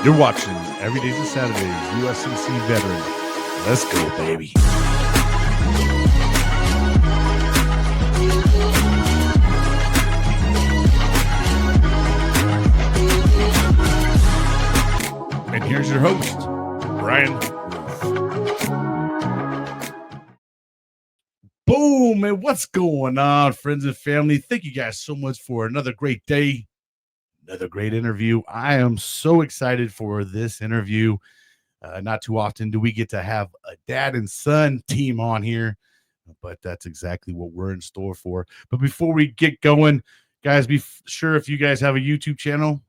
You're watching Every Days and Saturdays, USCC veteran. Let's go, baby. And here's your host, Bryan. Boom, and what's going on, friends and family? Thank you guys so much for another great day, another great interview. I am so excited for this interview. Not too often do we get to have a dad and son team on here, but that's exactly what we're in store for. But before we get going, guys, be sure if you guys have a YouTube channel,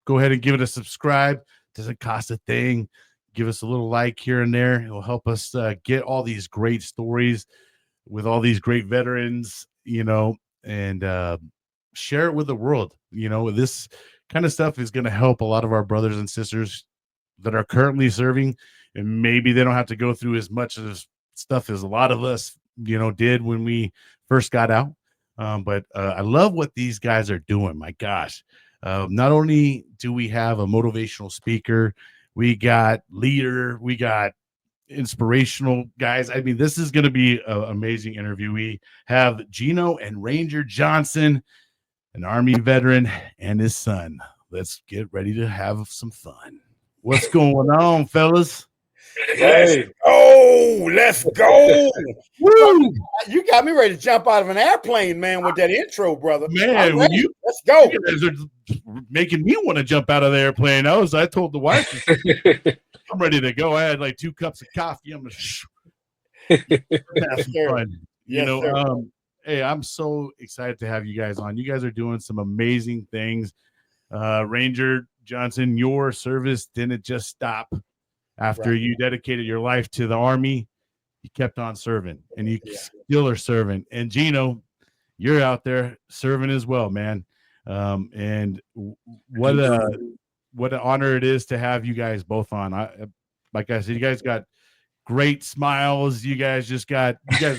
go ahead and give it a subscribe. Doesn't cost a thing. Give us a little like here and there. It'll help us get all these great stories with all these great veterans, and share it with the world. This kind of stuff is going to help a lot of our brothers and sisters that are currently serving, and maybe they don't have to go through as much of stuff as a lot of us, did when we first got out. But I love what these guys are doing. My gosh. Not only do we have a motivational speaker, we got leader, we got inspirational guys. I mean, this is going to be an amazing interview. We have Gino and Ranger Johnson, an Army veteran, and his son. Let's get ready to have some fun. What's going on, fellas? Hey. Let's go. Woo! You got me ready to jump out of an airplane, man, with that intro, brother. Man, let's go. You guys are making me want to jump out of the airplane. I told the wife, I'm ready to go. I had like 2 cups of coffee. I'm gonna have some fun. Hey, I'm so excited to have you guys on. You guys are doing some amazing things. Ranger Johnson, your service didn't just stop after you dedicated your life to the Army. You kept on serving, and you still are serving. And Gino, you're out there serving as well, man. And what an honor it is to have you guys both on. Like I said, you guys got great smiles. You guys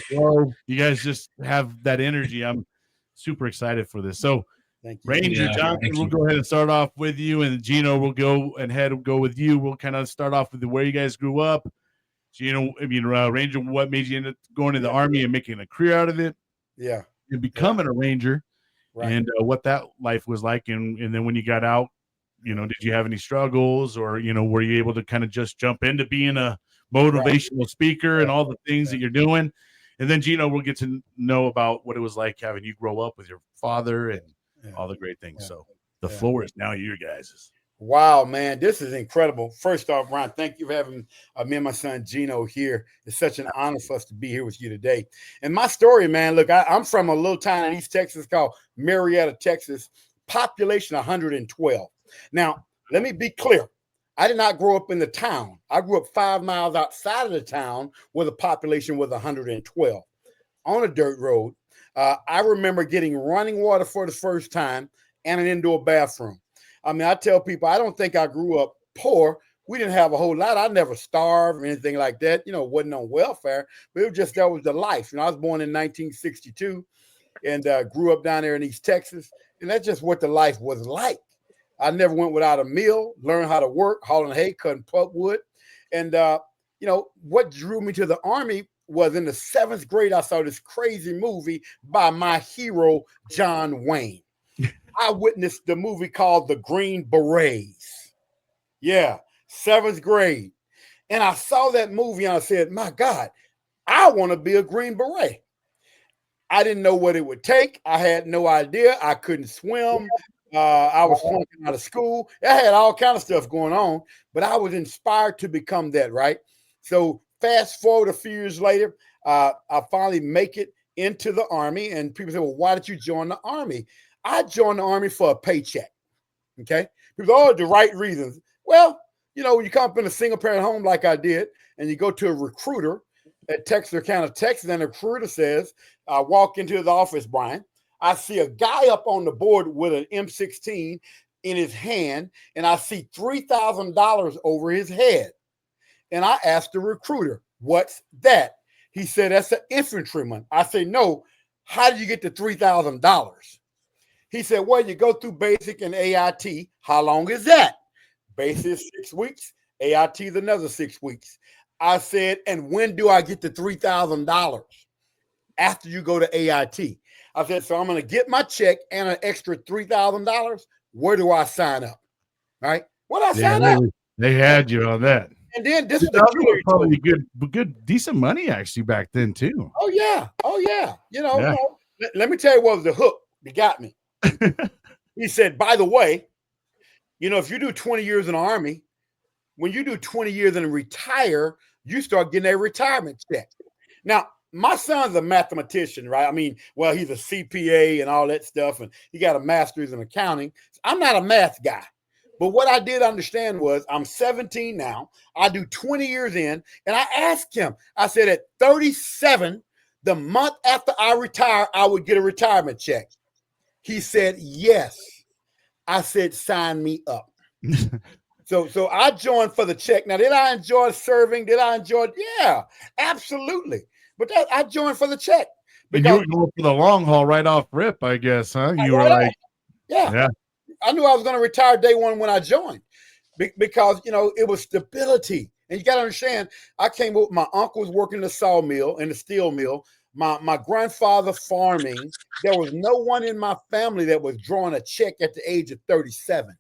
glow. You guys just have that energy. I'm super excited for this. So Ranger Johnson, we'll go ahead and start off with you, and Gino will go with you. We'll kind of start off with where you guys grew up. Gino, Ranger, what made you end up going to the Army and making a career out of it? Yeah. And becoming a Ranger, and what that life was like. And then when you got out, did you have any struggles, or, were you able to kind of just jump into being a motivational speaker and all the things that you're doing? And then, Gino, we'll get to know about what it was like having you grow up with your father and all the great things. So the floor is now your guys'. Wow, man, this is incredible. First off, Bryan, thank you for having me and my son Gino here. It's such an honor for us to be here with you today. And my story, man, look, I'm from a little town in East Texas called Marietta, Texas, population 112. Now, let me be clear. I did not grow up in the town. I grew up 5 miles outside of the town where the population was 112 on a dirt road. I remember getting running water for the first time and an indoor bathroom. I mean, I tell people, I don't think I grew up poor. We didn't have a whole lot. I never starved or anything like that. Wasn't on welfare, but it was just, that was the life. I was born in 1962 and grew up down there in East Texas. And that's just what the life was like. I never went without a meal, learned how to work, hauling hay, cutting pulpwood. And, what drew me to the Army was in the 7th grade, I saw this crazy movie by my hero, John Wayne. I witnessed the movie called The Green Berets. 7th grade. And I saw that movie and I said, my God, I want to be a Green Beret. I didn't know what it would take. I had no idea. I couldn't swim. I was flunking out of school. I had all kind of stuff going on, but I was inspired to become that, right? So fast forward a few years later, I finally make it into the Army. And people say, well, why did you join the Army? I joined the Army for a paycheck. Okay. People, the right reasons. Well, when you come up in a single parent home like I did, and you go to a recruiter at Texarkana, Texas, and the recruiter says, I walk into the office, Bryan. I see a guy up on the board with an M16 in his hand, and I see $3,000 over his head. And I asked the recruiter, what's that? He said, that's an infantryman. I say, no. How did you get the $3,000? He said, well, you go through basic and AIT. How long is that? Base is 6 weeks. AIT is another 6 weeks. I said, and when do I get the $3,000 after you go to AIT? I said, so I'm going to get my check and an extra $3,000. Where do I sign up? Right? Where do I Yeah, sign up? they had you on that. And then this Yeah, is the that killer. was probably good, decent money actually back then too. Oh yeah, oh yeah. Yeah. Let me tell you what was the hook that got me. He said, by the way, if you do 20 years in the Army, when you do 20 years and retire, you start getting a retirement check. Now, my son's a mathematician, right? I mean, well, he's a CPA and all that stuff, and he got a master's in accounting. I'm not a math guy. But what I did understand was I'm 17 now. I do 20 years in, and I asked him, I said, at 37, the month after I retire, I would get a retirement check. He said, yes. I said, sign me up. So I joined for the check. Now, did I enjoy serving? Did I enjoy it? Yeah, absolutely. But I joined for the check. And you were going for the long haul right off rip, I guess, huh? You were like, yeah. I knew I was going to retire day one when I joined because, it was stability. And you got to understand, I came up, my uncle was working in the sawmill and the steel mill. My grandfather farming. There was no one in my family that was drawing a check at the age of 37.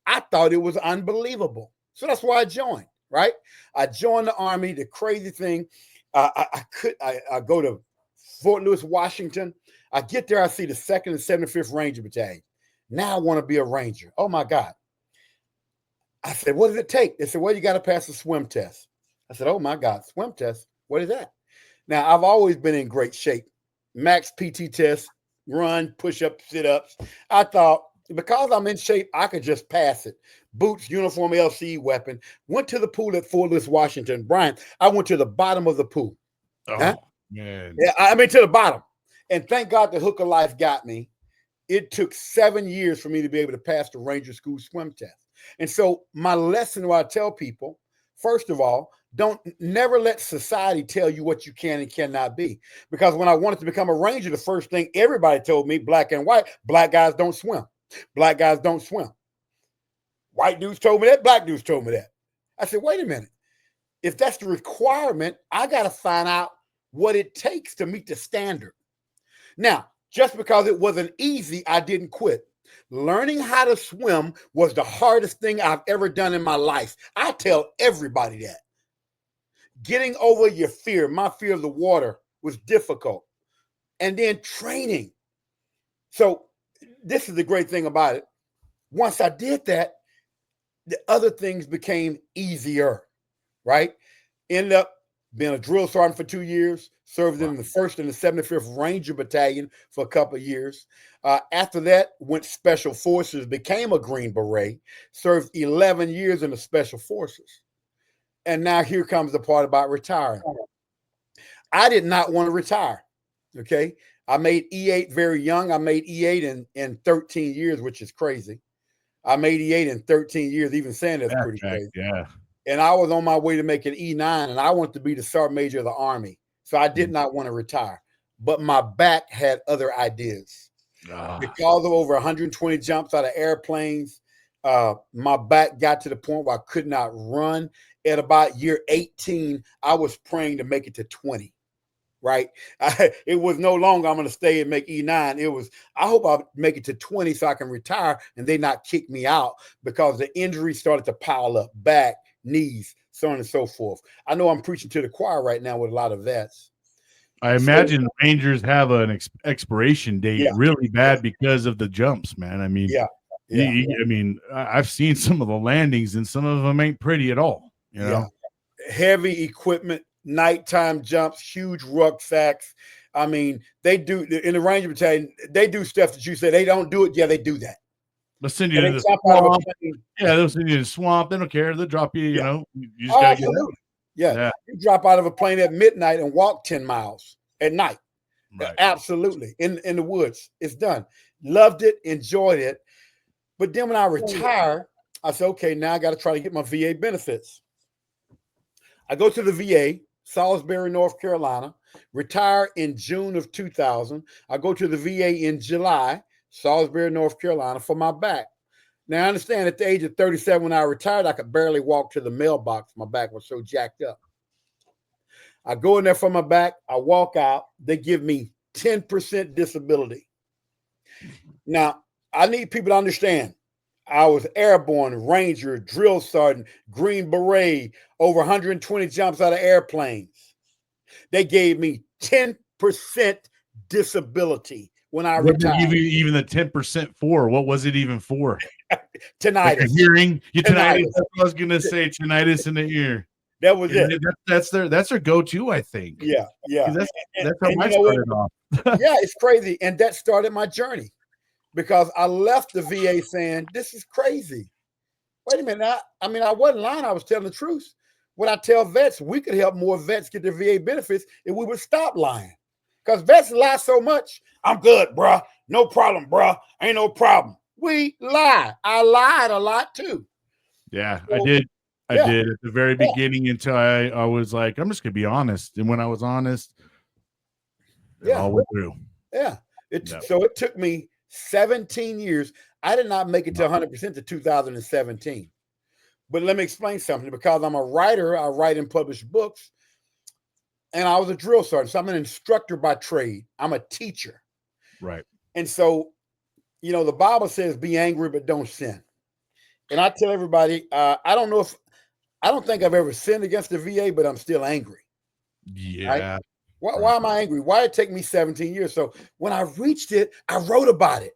I thought it was unbelievable. So that's why I joined, right? I joined the Army. The crazy thing, I go to Fort Lewis, Washington. I get there, I see the 2nd and 75th Ranger Battalion. Now I want to be a Ranger. Oh my God. I said, what does it take? They said, well, you got to pass the swim test. I said, oh my God, swim test. What is that? Now, I've always been in great shape. Max PT test, run, push-ups, sit-ups. I thought, because I'm in shape, I could just pass it. Boots, uniform, LCE weapon. Went to the pool at Fort Lewis, Washington. Bryan, I went to the bottom of the pool. Oh, man. Yeah, I mean, to the bottom. And thank God the hook of life got me. It took 7 years for me to be able to pass the Ranger School swim test. And so my lesson, what I tell people, first of all, never let society tell you what you can and cannot be. Because when I wanted to become a Ranger, the first thing everybody told me, black and white, black guys don't swim. Black guys don't swim. White dudes told me that. Black dudes told me that. I said, wait a minute. If that's the requirement, I got to find out what it takes to meet the standard. Now, just because it wasn't easy, I didn't quit. Learning how to swim was the hardest thing I've ever done in my life. I tell everybody that. Getting over your fear, my fear of the water, was difficult. And then training. So this is the great thing about it. Once I did that, the other things became easier, right? Ended up being a drill sergeant for 2 years, served in the 1st and the 75th Ranger Battalion for a couple of years. After that, went Special Forces, became a Green Beret, served 11 years in the Special Forces. And now here comes the part about retiring. I did not want to retire, okay? I made E8 very young. I made E8 in 13 years, which is crazy. I made E8 in 13 years, even saying that's pretty crazy. Yeah. And I was on my way to make an E9, and I wanted to be the Sergeant Major of the Army. So I did not want to retire. But my back had other ideas. Because of over 120 jumps out of airplanes, my back got to the point where I could not run. At about year 18, I was praying to make it to 20. Right? It was no longer I'm going to stay and make E9. It was, I hope I make it to 20 so I can retire and they not kick me out, because the injuries started to pile up, back, knees, so on and so forth. I know I'm preaching to the choir right now with a lot of vets. I imagine Rangers have an expiration date really bad because of the jumps, man. I mean, I mean, I've seen some of the landings and some of them ain't pretty at all. You know, heavy equipment, nighttime jumps, huge rucksacks. I mean, they do in the Ranger Battalion, they do stuff that you say they don't do it. Yeah, they do that. They'll send you to the swamp. Yeah, they'll send you to the swamp. They don't care. They'll drop you, you know. You just gotta get out. Yeah. You drop out of a plane at midnight and walk 10 miles at night. Right. Absolutely. In the woods. It's done. Loved it, enjoyed it. But then when I retired, I said, okay, now I got to try to get my VA benefits. I go to the VA, Salisbury, North Carolina, retire in June of 2000. I go to the VA in July, Salisbury, North Carolina, for my back. Now, I understand at the age of 37, when I retired, I could barely walk to the mailbox. My back was so jacked up. I go in there for my back. I walk out. They give me 10% disability. Now, I need people to understand. I was airborne, Ranger, drill sergeant, Green Beret, over 120 jumps out of airplanes. They gave me 10% disability when I What did they retired. give you even the 10% for? What was it even for? Like a Tinnitus. hearing? You tinnitus. Tinnitus. That's what I was gonna say. Tinnitus in the ear. That was Yeah, it. that's their go-to, I think. Yeah, yeah. 'Cause And, that's how and I you know what? started off. Yeah, it's crazy. And that started my journey because I left the VA saying, this is crazy. Wait a minute. I wasn't lying. I was telling the truth. When I tell vets, we could help more vets get their VA benefits if we would stop lying. Because vets lie so much. I'm good, bruh. No problem, bruh. Ain't no problem. We lie. I lied a lot too. Yeah, So, I did. I yeah, did at the very yeah, beginning until I was like, I'm just gonna be honest. And when I was honest, it yeah, all went through. yeah. Yeah. So it took me 17 years. I did not make it to 100% to 2017. But let me explain something. Because I'm a writer, I write and publish books, and I was a drill sergeant. So I'm an instructor by trade. I'm a teacher. Right. And so, the Bible says, be angry, but don't sin. And I tell everybody, I don't think I've ever sinned against the VA, but I'm still angry. Right? Yeah. Why am I angry? Why did it take me 17 years? So when I reached it, I wrote about it.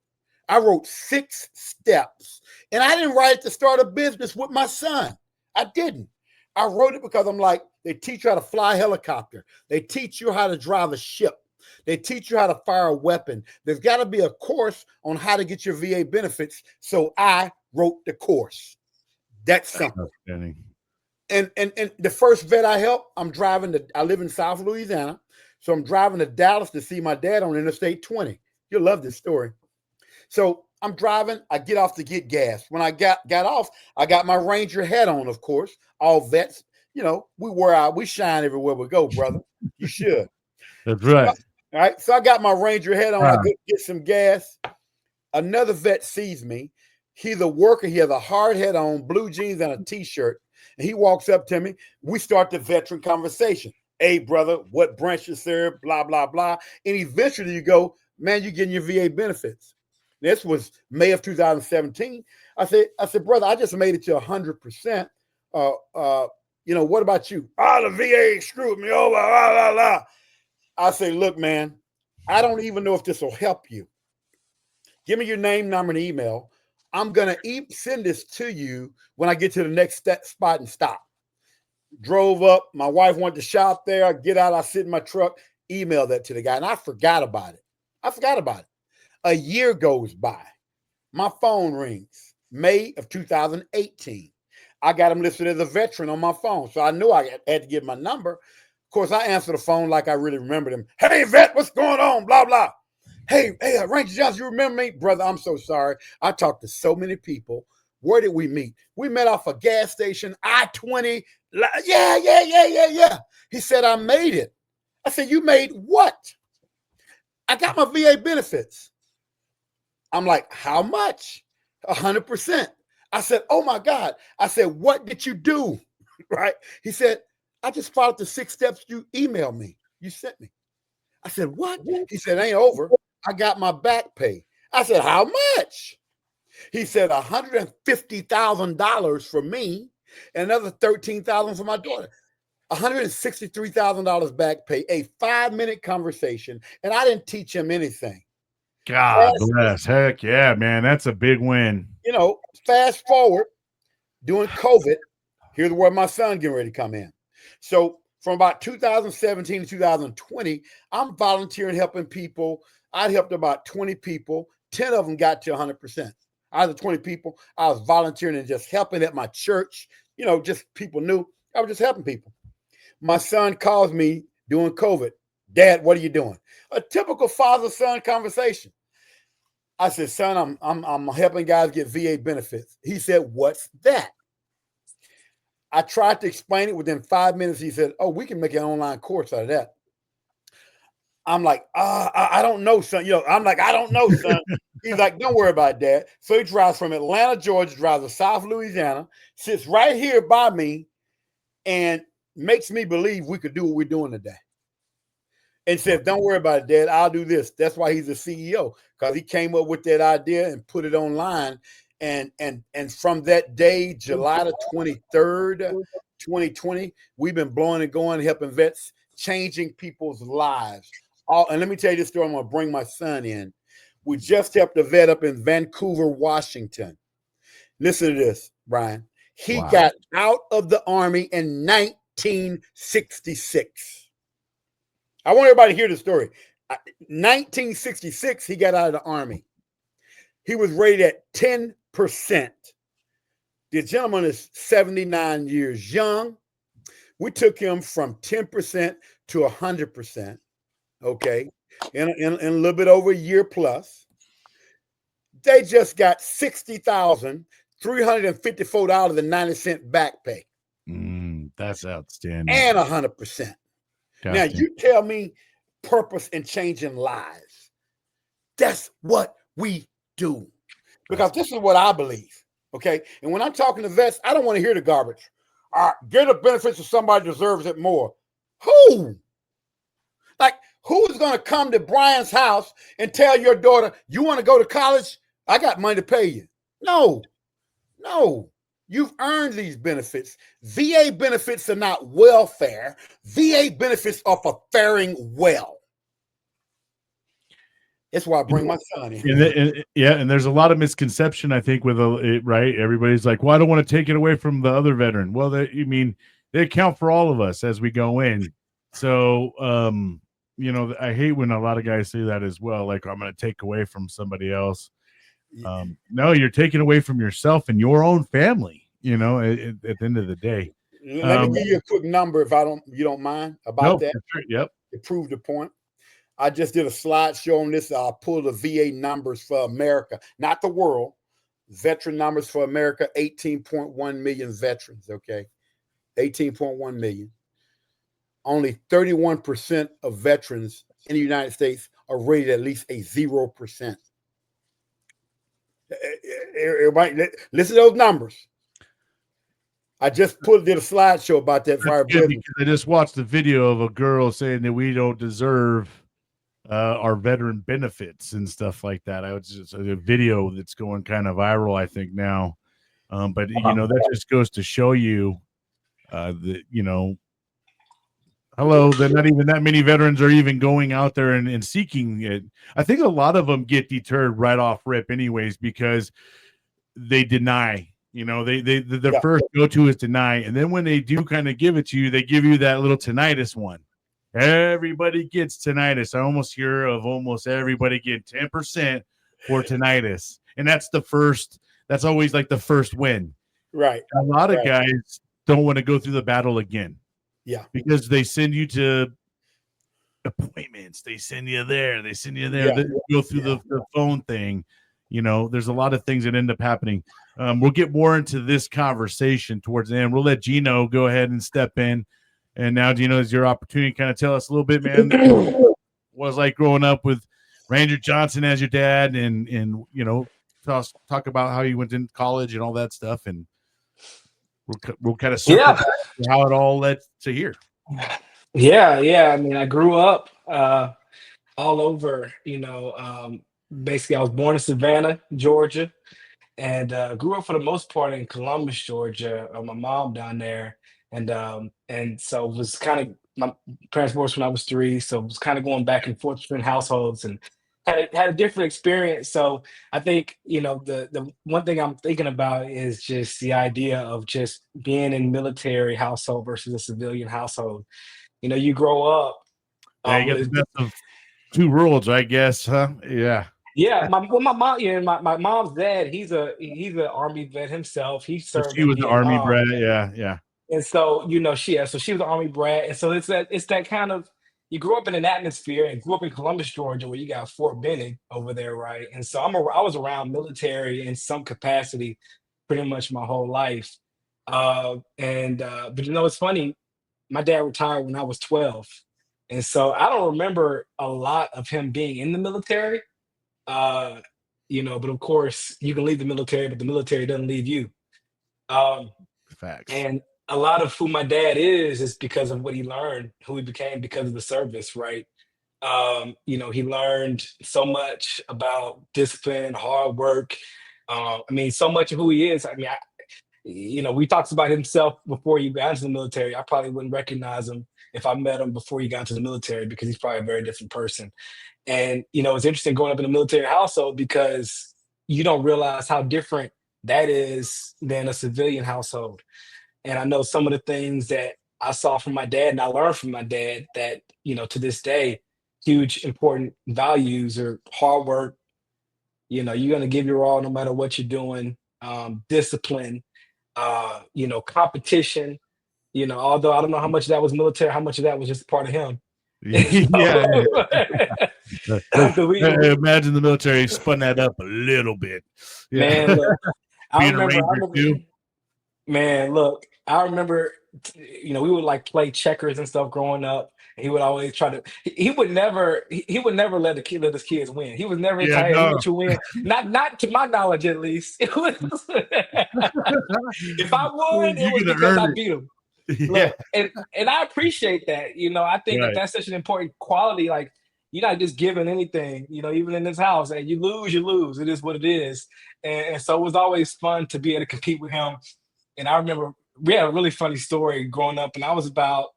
I wrote 6 steps. And I didn't write it to start a business with my son. I didn't. I wrote it because I'm like, they teach you how to fly a helicopter. They teach you how to drive a ship. They teach you how to fire a weapon. There's got to be a course on how to get your VA benefits. So I wrote the course. That's simple. And the first vet I helped, I live in South Louisiana. So I'm driving to Dallas to see my dad on Interstate 20. You'll love this story. So I'm driving. I get off to get gas. When I got off, I got my Ranger hat on, of course. All vets, we shine everywhere we go, brother. You should. That's right. All right. So I got my Ranger hat on. I go get some gas. Another vet sees me. He's a worker. He has a hard hat on, blue jeans, and a t-shirt. And he walks up to me. We start the veteran conversation. Hey, brother, what branch you serve? Blah, blah, blah. And eventually you go, man, you're getting your VA benefits. This was May of 2017. I said, brother, I just made it to 100%. What about you? The VA screwed me over. Blah, blah, blah. I say, look, man, I don't even know if this will help you. Give me your name, number, and email. I'm going to send this to you when I get to the next spot and stop. Drove up. My wife went to shop there. I get out. I sit in my truck, email that to the guy, and I forgot about it. A year goes by. My phone rings. May of 2018. I got him listed as a veteran on my phone, so I knew I had to give my number. Of course, I answered the phone like I really remembered him. Hey, vet, what's going on? Blah, blah. Hey, Ranger Johnson, you remember me? Brother, I'm so sorry. I talked to so many people. Where did we meet? We met off a gas station, I-20. Yeah. He said, I made it. I said, you made what? I got my VA benefits. I'm like, how much? 100%. I said, oh my God. I said, what did you do? Right? He said, I just followed the 6 steps you emailed me. You sent me. I said, what? He said, ain't over. I got my back pay. I said, how much? He said, $150,000 for me and another $13,000 for my daughter. $163,000 back pay, a 5-minute conversation, and I didn't teach him anything. God bless. Heck yeah, man. That's a big win. Fast forward, during COVID, here's where my son getting ready to come in. So from about 2017 to 2020, I'm volunteering, helping people. I helped about 20 people. 10 of them got to 100%. Out of the 20 people, I was volunteering and just helping at my church. Just people knew I was just helping people. My son calls me during COVID. Dad, what are you doing? A typical father-son conversation. I said, son, I'm helping guys get VA benefits. He said, what's that? I tried to explain it within 5 minutes. He said, oh, we can make an online course out of that. I'm like, I don't know, son. I'm like, I don't know, son. He's like, don't worry about that. So he drives from Atlanta, Georgia, drives to South Louisiana, sits right here by me, and makes me believe we could do what we're doing today. And says, don't worry about it, Dad. I'll do this. That's why he's the CEO, because he came up with that idea and put it online. And from that day, July the 23rd, 2020, we've been blowing and going, helping vets, changing people's lives. And let me tell you this story. I'm going to bring my son in. We just helped a vet up in Vancouver, Washington. Listen to this, Bryan. He Wow. got out of the Army in 1966. I want everybody to hear the story. 1966, he got out of the Army. He was rated at 10%. The gentleman is 79 years young. We took him from 10% to 100%, okay, in a little bit over a year plus. They just got $60,354.90 back pay. That's outstanding. And 100%. Now, you tell me purpose in changing lives. That's what we do. Because this is what I believe, okay? And when I'm talking to vets, I don't want to hear the garbage. Get the benefits if somebody deserves it more. Who? Like, who is going to come to Bryan's house and tell your daughter, you want to go to college? I got money to pay you. No. You've earned these benefits. VA benefits are not welfare. VA benefits are for faring well. That's why I bring my son in. And there's a lot of misconception, I think, with it, right? Everybody's like, well, I don't want to take it away from the other veteran. Well, they account for all of us as we go in. So, I hate when a lot of guys say that as well. Like, I'm going to take away from somebody else. No, you're taking away from yourself and your own family, at the end of the day. Let me give you a quick number if you don't mind about that. Sure. Yep. To prove the point. I just did a slideshow on this. I'll pull the VA numbers for America, not the world. Veteran numbers for America, 18.1 million veterans, okay? 18.1 million. Only 31% of veterans in the United States are rated at least a 0%. Everybody, listen to those numbers. I just did a slideshow about that. I just watched a video of a girl saying that we don't deserve our veteran benefits and stuff like that. I was just a video that's going kind of viral, I think now. But that just goes to show you that that not even that many veterans are even going out there and seeking it. I think a lot of them get deterred right off rip, anyways, because they deny. The first go-to is deny, and then when they do kind of give it to you, they give you that little tinnitus one. Everybody gets tinnitus. I almost hear of almost everybody getting 10% for tinnitus, and that's always like the first win. Right. A lot of guys don't want to go through the battle again. Yeah. Because they send you to appointments. They send you there. They go through the phone thing. There's a lot of things that end up happening. We'll get more into this conversation towards the end. We'll let Gino go ahead and step in. And now, Gino, is your opportunity to kind of tell us a little bit, man, what was like growing up with Ranger Johnson as your dad and talk about how you went to college and all that stuff. And we'll kind of circle back to how it all led to here. Yeah. I mean, I grew up all over, basically I was born in Savannah, Georgia, and grew up for the most part in Columbus, Georgia. My mom down there, and so was kind of my parents divorced when I was 3, so was kind of going back and forth between households and had a different experience. So I think the one thing I'm thinking about is just the idea of just being in military household versus a civilian household. You grow up. You get the best of two worlds, I guess, huh? Yeah. Yeah, my mom, my mom's dad, he's an Army vet himself. He served. She was an Army brat, yeah. And so she was an Army brat, and so it's that kind of, you grew up in an atmosphere and grew up in Columbus, Georgia, where you got Fort Benning over there, right? And so I was around military in some capacity, pretty much my whole life. But it's funny, my dad retired when I was 12. And so I don't remember a lot of him being in the military. Uh, but of course you can leave the military, but the military doesn't leave you. Um, Facts. and a lot of who my dad is because of what he learned, who he became because of the service, right? He learned so much about discipline, hard work. So much of who he is. We talked about himself before he got into the military. I probably wouldn't recognize him if I met him before he got into the military because he's probably a very different person. And it's interesting growing up in a military household because you don't realize how different that is than a civilian household. And I know some of the things that I saw from my dad and I learned from my dad that, to this day, huge important values are hard work. You're going to give your all no matter what you're doing. Discipline, competition, although I don't know how much of that was military, how much of that was just part of him. Yeah. We- Imagine the military spun that up a little bit. Yeah. Man, look, I Being a remember, ranger too. man, look, I remember, we would like play checkers and stuff growing up. He would always try to. He would never. He would never let his kids win. He was never the Yeah, type. He no. let you win. Not to my knowledge, at least. It was, if I won, it You're was gonna because I earn beat him. it. Yeah. Look, and I appreciate that. I think Right. that's such an important quality. Like you're not just giving anything. Even in this house, and you lose, you lose. It is what it is. And so it was always fun to be able to compete with him. And I remember we had a really funny story growing up, and this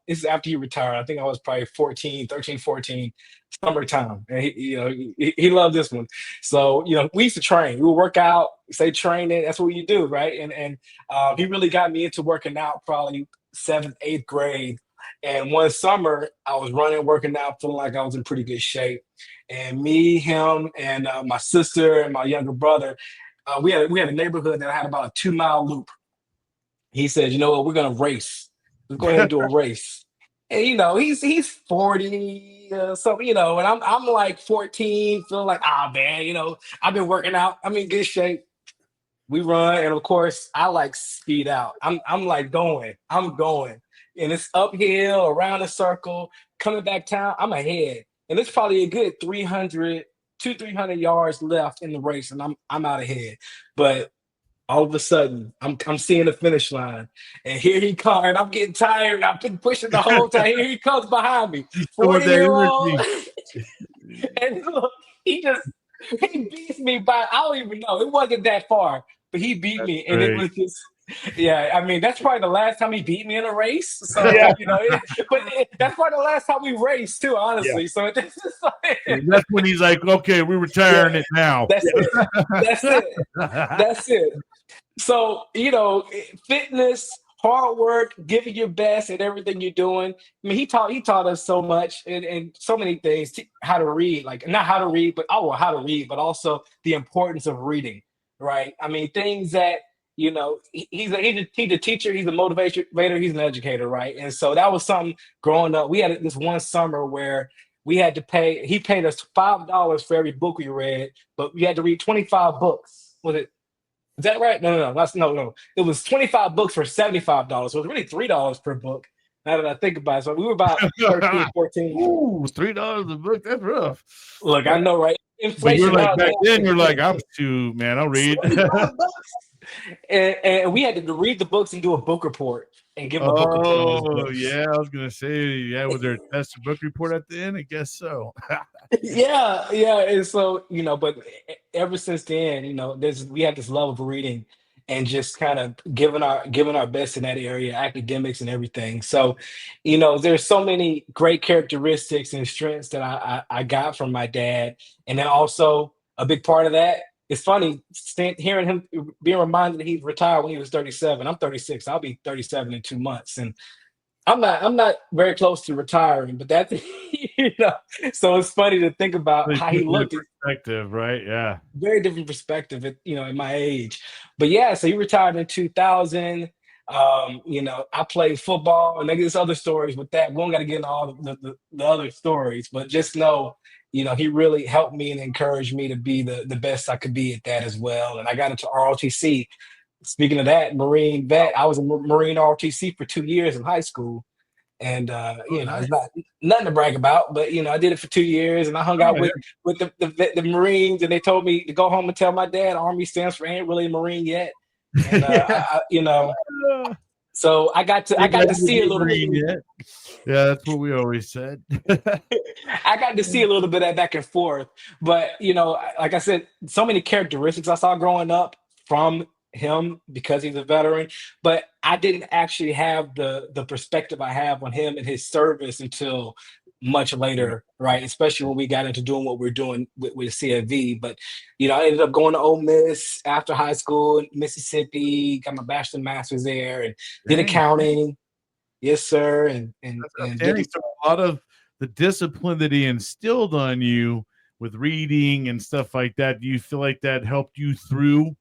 is after he retired. I think I was probably 13, 14, summertime. And he loved this one. So, we used to train. We would work out, say training. That's what you do, right? And he really got me into working out probably 7th, 8th grade. And one summer, I was running, working out, feeling like I was in pretty good shape. And me, him, and my sister and my younger brother, we had a neighborhood that had about a 2-mile loop. He said, "You know what? We're gonna race. Let's go ahead and do a race." And he's 40, so and I'm like 14, feeling like, man, I've been working out. I'm in good shape. We run, and of course, I like speed out. I'm like going. I'm going, and it's uphill around a circle, coming back town. I'm ahead, and it's probably a good 300 yards left in the race, and I'm out ahead. But all of a sudden, I'm seeing the finish line, and here he comes. And I'm getting tired. I've been pushing the whole time. Here he comes behind me, He's still with that 40-year-old, energy. and look, he beats me by I don't even know. It wasn't that far, but he beat That's me, and it great. was just. Yeah, I mean that's probably the last time he beat me in a race. So that's probably the last time we raced too, honestly. So this is like, That's when he's like, "Okay, we're retiring it now." that's it. That's it. That's it. So, fitness, hard work, giving your best at everything you're doing. I mean, he taught us so much and so many things, how to read, like not how to read, but how to read, but also the importance of reading, right? I mean, things that, he's a teacher, he's a motivator, he's an educator, right? And so that was something growing up. We had this one summer where he paid us $5 for every book we read, but we had to read 25 books. Is that right? No. It was 25 books for $75. So it was really $3 per book. Now that I think about it. So we were about 13, 14. Ooh, $3 a book. That's rough. Look, I know, right? But Inflation. you're like back then. You're like, I'm too, man. I'll read. and we had to read the books and do a book report and give a book report on those Oh books. yeah, I was gonna say, yeah. Was there a test or book report at the end? I guess so. Yeah. And so, but ever since then, we have this love of reading and just kind of giving our best in that area, academics and everything. So, there's so many great characteristics and strengths that I got from my dad. And then also a big part of that, it's funny hearing him being reminded that he retired when he was 37. I'm 36. I'll be 37 in 2 months. And I'm not very close to retiring, but that's so it's funny to think about how he looked. Perspective, right? Yeah. Very different perspective at at my age. But yeah, so he retired in 2000. I played football and there's other stories with that. We don't got to get into all the other stories, but just know, he really helped me and encouraged me to be the best I could be at that as well. And I got into ROTC. Speaking of that, Marine vet, I was a Marine ROTC for 2 years in high school. And Oh, it's nice. not nothing to brag about, but I did it for 2 years, and I hung Oh, out yeah. with the Marines, and they told me to go home and tell my dad Army stands for ain't really a Marine yet. And Yeah. so I Ain't got ready to to see a be little bit. green yet. Yeah, that's what we always said. I got to see a little bit of that back and forth. But, like I said, so many characteristics I saw growing up from him because he's a veteran, but I didn't actually have the perspective I have on him and his service until much Yeah. later, right? Especially when we got into doing what we're doing with CFV. But I ended up going to Ole Miss after high school in Mississippi, got my bachelor's and master's there, and did Dang. accounting. Yes, sir. And That's did outstanding. it. So a lot of the discipline that he instilled on you with reading and stuff like that, do you feel like that helped you through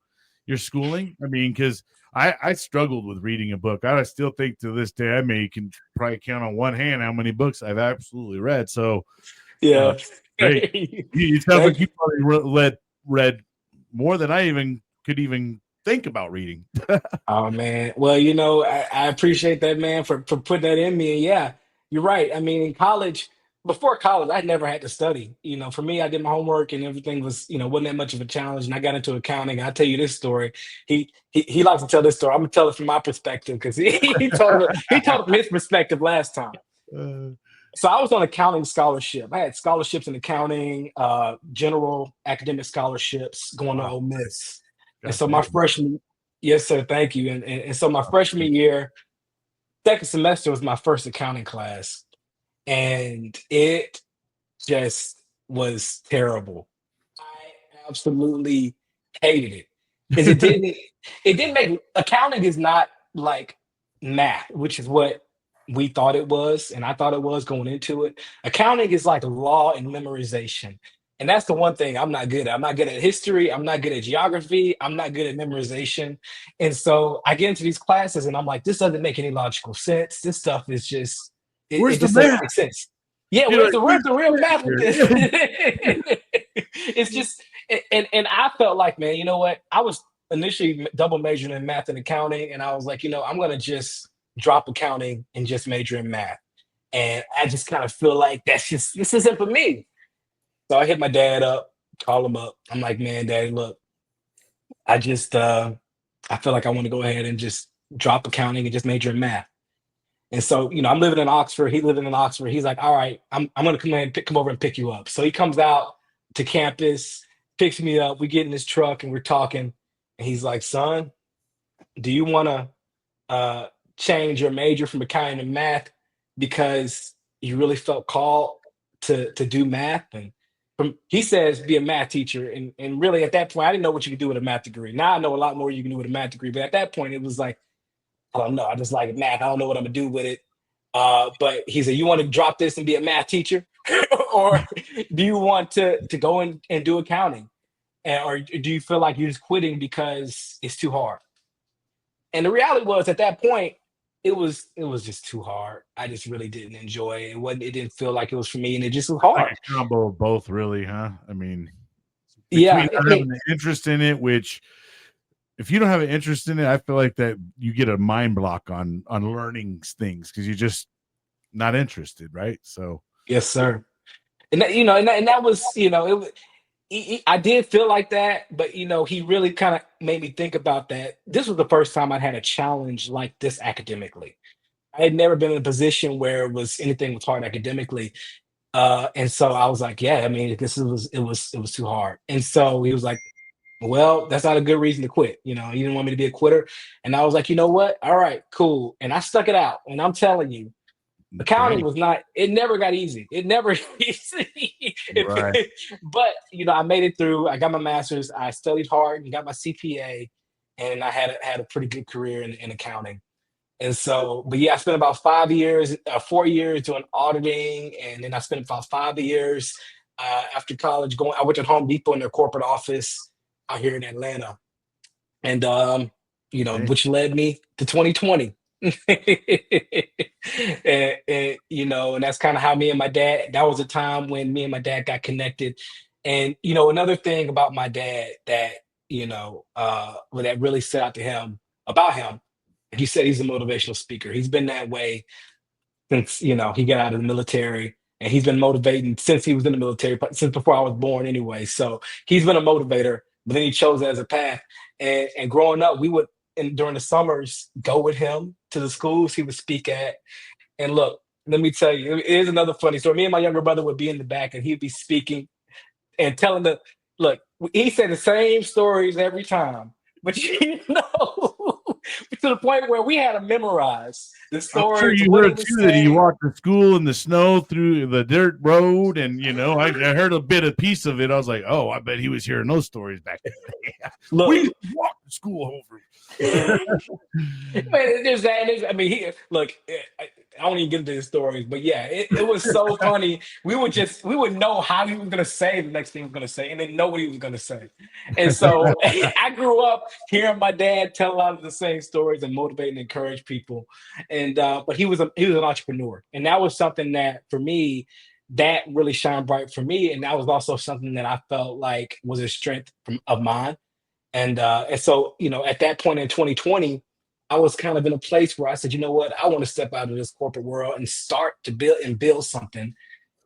your schooling? I mean, because I struggled with reading a book. I still think to this day can probably count on one hand how many books I've absolutely read. So uh, Yeah. great. It sounds like Thank you you. probably read more than I even could even think about reading. Oh man. Well, I appreciate that, man, for putting that in me. And yeah, you're right. I mean, in college, before college, I never had to study. For me, I did my homework and everything was, wasn't that much of a challenge. And I got into accounting. I'll tell you this story. He likes to tell this story. I'm gonna tell it from my perspective because he told it from his perspective last time. Uh, So I was on accounting scholarship. I had scholarships in accounting, general academic scholarships going to wow, Ole Miss. And God so my dang. freshman, yes, sir, thank you. And so my freshman year, second semester was my first accounting class, and it just was terrible. I absolutely hated it because it didn't make accounting is not like math, which is what we thought it was, and I thought it was going into it. Accounting is like law and memorization. And that's the one thing I'm not good at. I'm not good at history. I'm not good at geography. I'm not good at memorization. And so I get into these classes and I'm like, this doesn't make any logical sense. This stuff is just, it Where's the just doesn't math? make sense. Yeah, You're like, where's where's the the real math math with this? here? It's just, and I felt like, man, you know what? I was initially double majoring in math and accounting, and I was like, I'm gonna just drop accounting and just major in math. And I just kind of feel like this isn't for me. So I hit my dad up, call him up. I'm like, man, daddy, look, I just I feel like I want to go ahead and just drop accounting and just major in math. And so, I'm living in Oxford. He living in Oxford. He's like, all right, I'm gonna come over and pick you up. So he comes out to campus, picks me up. We get in his truck and we're talking. And he's like, son, do you wanna uh change your major from accounting to math because you really felt called to do math? And he says be a math teacher. And really at that point, I didn't know what you could do with a math degree. Now I know a lot more you can do with a math degree. But at that point, it was like, I don't know. I just like math. I don't know what I'm gonna do with it. But he said, "You want to drop this and be a math teacher, or do you want to go and do accounting, or do you feel like you're just quitting because it's too hard?" And the reality was, at that point, it was just too hard. I just really didn't enjoy it. It wasn't. It didn't feel like it was for me, and it just was Like hard. a combo of both, really, huh? I mean, between Yeah, not having an interest in it, which if you don't have an interest in it, I feel like that you get a mind block on learning things because you're just not interested, right? So yes, sir. And that was, it was, I did feel like that, but he really kind of made me think about that. This was the first time I'd had a challenge like this academically. I had never been in a position where anything was hard academically. And so I was like, yeah, I mean, it was too hard. And so he was like, well, that's not a good reason to quit. He didn't want me to be a quitter. And I was like, you know what? All right, cool. And I stuck it out. And I'm telling you, accounting dang, was not, it never got easy. It never easy. right. But I made it through. I got my master's. I studied hard and got my CPA, and I had a pretty good career in accounting. And so, but yeah, I spent about 5 years, 4 years doing auditing, and then I spent about 5 years after college going. I worked at Home Depot in their corporate office out here in Atlanta, and Dang. which led me to 2020. And that's kind of how me and my dad. That was a time when me and my dad got connected. And another thing about my dad that that really stood out to him about him, he said he's a motivational speaker. He's been that way since he got out of the military, and he's been motivating since he was in the military, since before I was born anyway. So he's been a motivator, but then he chose it as a path. And growing up, we would during the summers go with him to the schools he would speak at. And look, let me tell you, it is another funny story. Me and my younger brother would be in the back, and he'd be speaking and telling the look. He said the same stories every time, but to the point where we had to memorize the I'm sure stories, you what he heard was too that he saying. walked to school in the snow through the dirt road, and I heard a piece of it. I was like, oh, I bet he was hearing those stories back then. Look, We walked to school over. there's that. I mean, I don't even get into his stories, but yeah, it was so funny. We would know how he was gonna say the next thing he was gonna say, and then know what he was gonna say. And so I grew up hearing my dad tell a lot of the same stories and motivate and encourage people. And but he was an entrepreneur, and that was something that for me that really shined bright for me, and that was also something that I felt like was a strength of mine. And so, at that point in 2020, I was kind of in a place where I said, you know what, I want to step out of this corporate world and start to build something.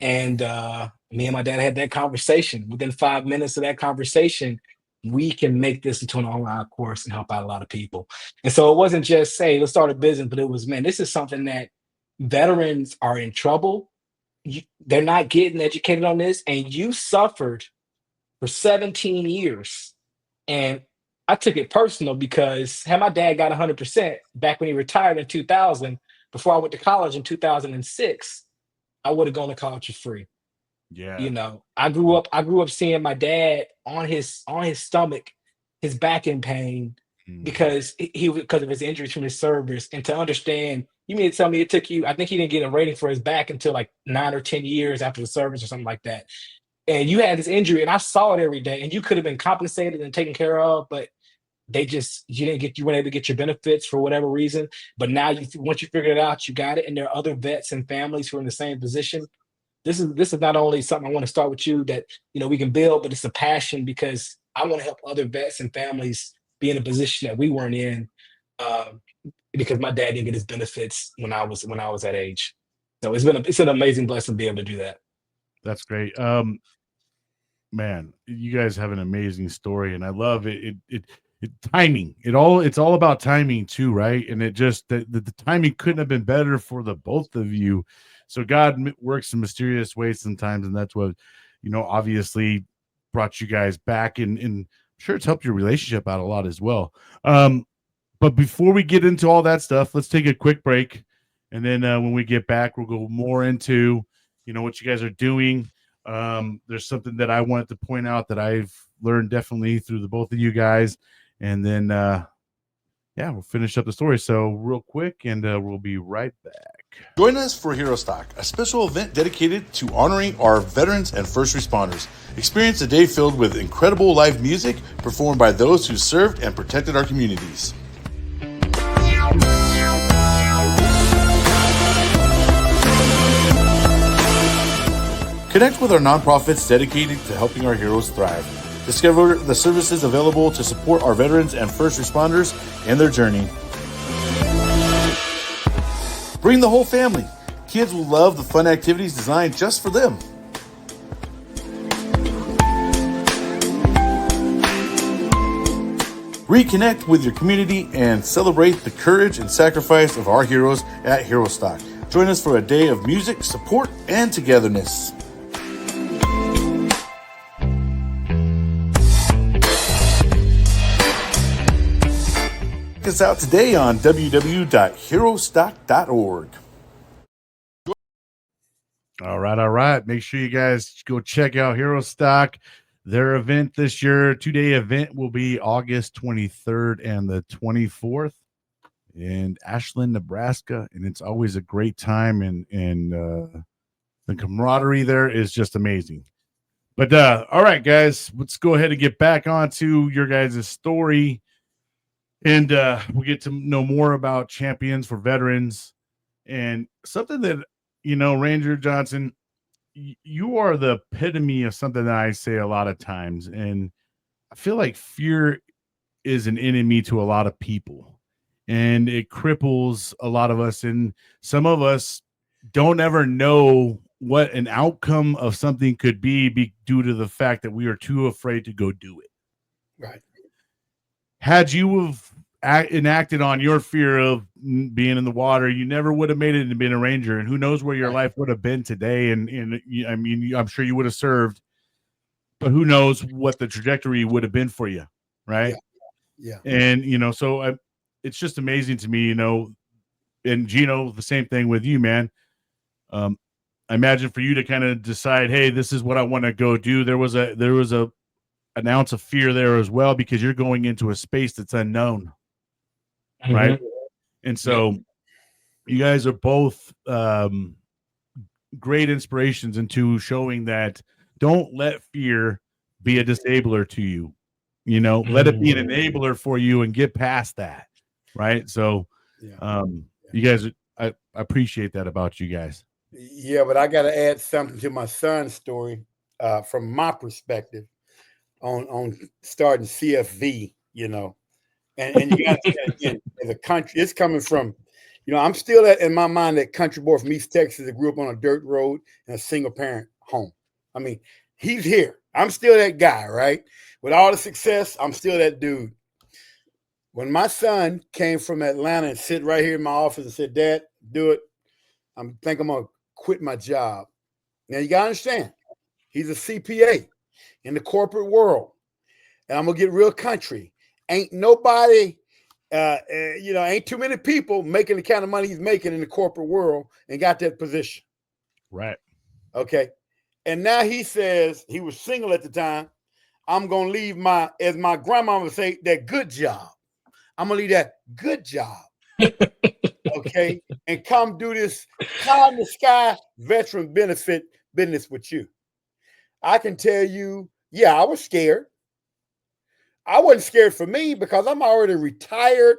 And me and my dad had that conversation. Within 5 minutes of that conversation, we can make this into an online course and help out a lot of people. And so it wasn't just say, let's start a business, but it was, man, this is something that veterans are in trouble. They're not getting educated on this, and you suffered for 17 years. And I took it personal because had my dad got 100% back when he retired in 2000, before I went to college in 2006, I would have gone to college for free. Yeah. I grew up seeing my dad on his stomach, his back in pain because because of his injuries from his service. And to understand, you mean to tell me it took you, I think he didn't get a rating for his back until like 9 or 10 years after the service or something like that. And you had this injury, and I saw it every day, and you could have been compensated and taken care of, but you weren't able to get your benefits for whatever reason. But now once you figured it out, you got it. And there are other vets and families who are in the same position. This is not only something I want to start with you that we can build, but it's a passion because I want to help other vets and families be in a position that we weren't in, um, because my dad didn't get his benefits when I was that age. So it's an amazing blessing to be able to do that. That's great. Man, you guys have an amazing story, and I love it. Timing. It's all about timing too, right? And it just the timing couldn't have been better for the both of you. So God works in mysterious ways sometimes, and that's what obviously brought you guys back, and I'm sure it's helped your relationship out a lot as well. But before we get into all that stuff, let's take a quick break, and then when we get back, we'll go more into what you guys are doing. There's something that I wanted to point out that I've learned definitely through the both of you guys, and then we'll finish up the story. So real quick, and we'll be right back. Join us for Hero Stock, a special event dedicated to honoring our veterans and first responders. Experience a day filled with incredible live music performed by those who served and protected our communities. Connect with our nonprofits dedicated to helping our heroes thrive. Discover the services available to support our veterans and first responders in their journey. Bring the whole family. Kids will love the fun activities designed just for them. Reconnect with your community and celebrate the courage and sacrifice of our heroes at Hero Stock. Join us for a day of music, support, and togetherness. Check us out today on www.herostock.org. All right. Make sure you guys go check out Hero Stock. Their event this year, 2-day event, will be August 23rd and the 24th in Ashland, Nebraska. And it's always a great time, and the camaraderie there is just amazing. But all right, guys, let's go ahead and get back onto your guys' story. And we get to know more about Champions for Veterans, and something that, Ranger Johnson, you are the epitome of something that I say a lot of times. And I feel like fear is an enemy to a lot of people, and it cripples a lot of us. And some of us don't ever know what an outcome of something could be due to the fact that we are too afraid to go do it. Right. Had you have enacted on your fear of being in the water, you never would have made it into being a ranger, and who knows where your life would have been today. And I mean, I'm sure you would have served, but who knows what the trajectory would have been for you, right? Yeah. And so it's just amazing to me, and Gino, the same thing with you, man. I imagine for you to kind of decide, hey, this is what I want to go do. There was an ounce of fear there as well, because you're going into a space that's unknown, right? And so you guys are both great inspirations into showing that don't let fear be a disabler to you. Let it be an enabler for you and get past that, right? So you guys, I appreciate that about you guys. Yeah, but I got to add something to my son's story from my perspective on starting CFV, and you got to again, as a country, it's coming from, I'm still in my mind that country boy from East Texas that grew up on a dirt road in a single parent home. I mean, he's here. I'm still that guy, right? With all the success, I'm still that dude. When my son came from Atlanta and sit right here in my office and said, "Dad, do it. I think I'm gonna quit my job." Now you gotta understand, he's a CPA in the corporate world, and I'm gonna get real country. Ain't nobody, ain't too many people making the kind of money he's making in the corporate world and got that position. Right. Okay. And now he says, he was single at the time, I'm gonna leave as my grandma would say, that good job. I'm gonna leave that good job. Okay, and come do this pie in the sky veteran benefit business with you. I can tell you, yeah, I was scared. I wasn't scared for me because I'm already retired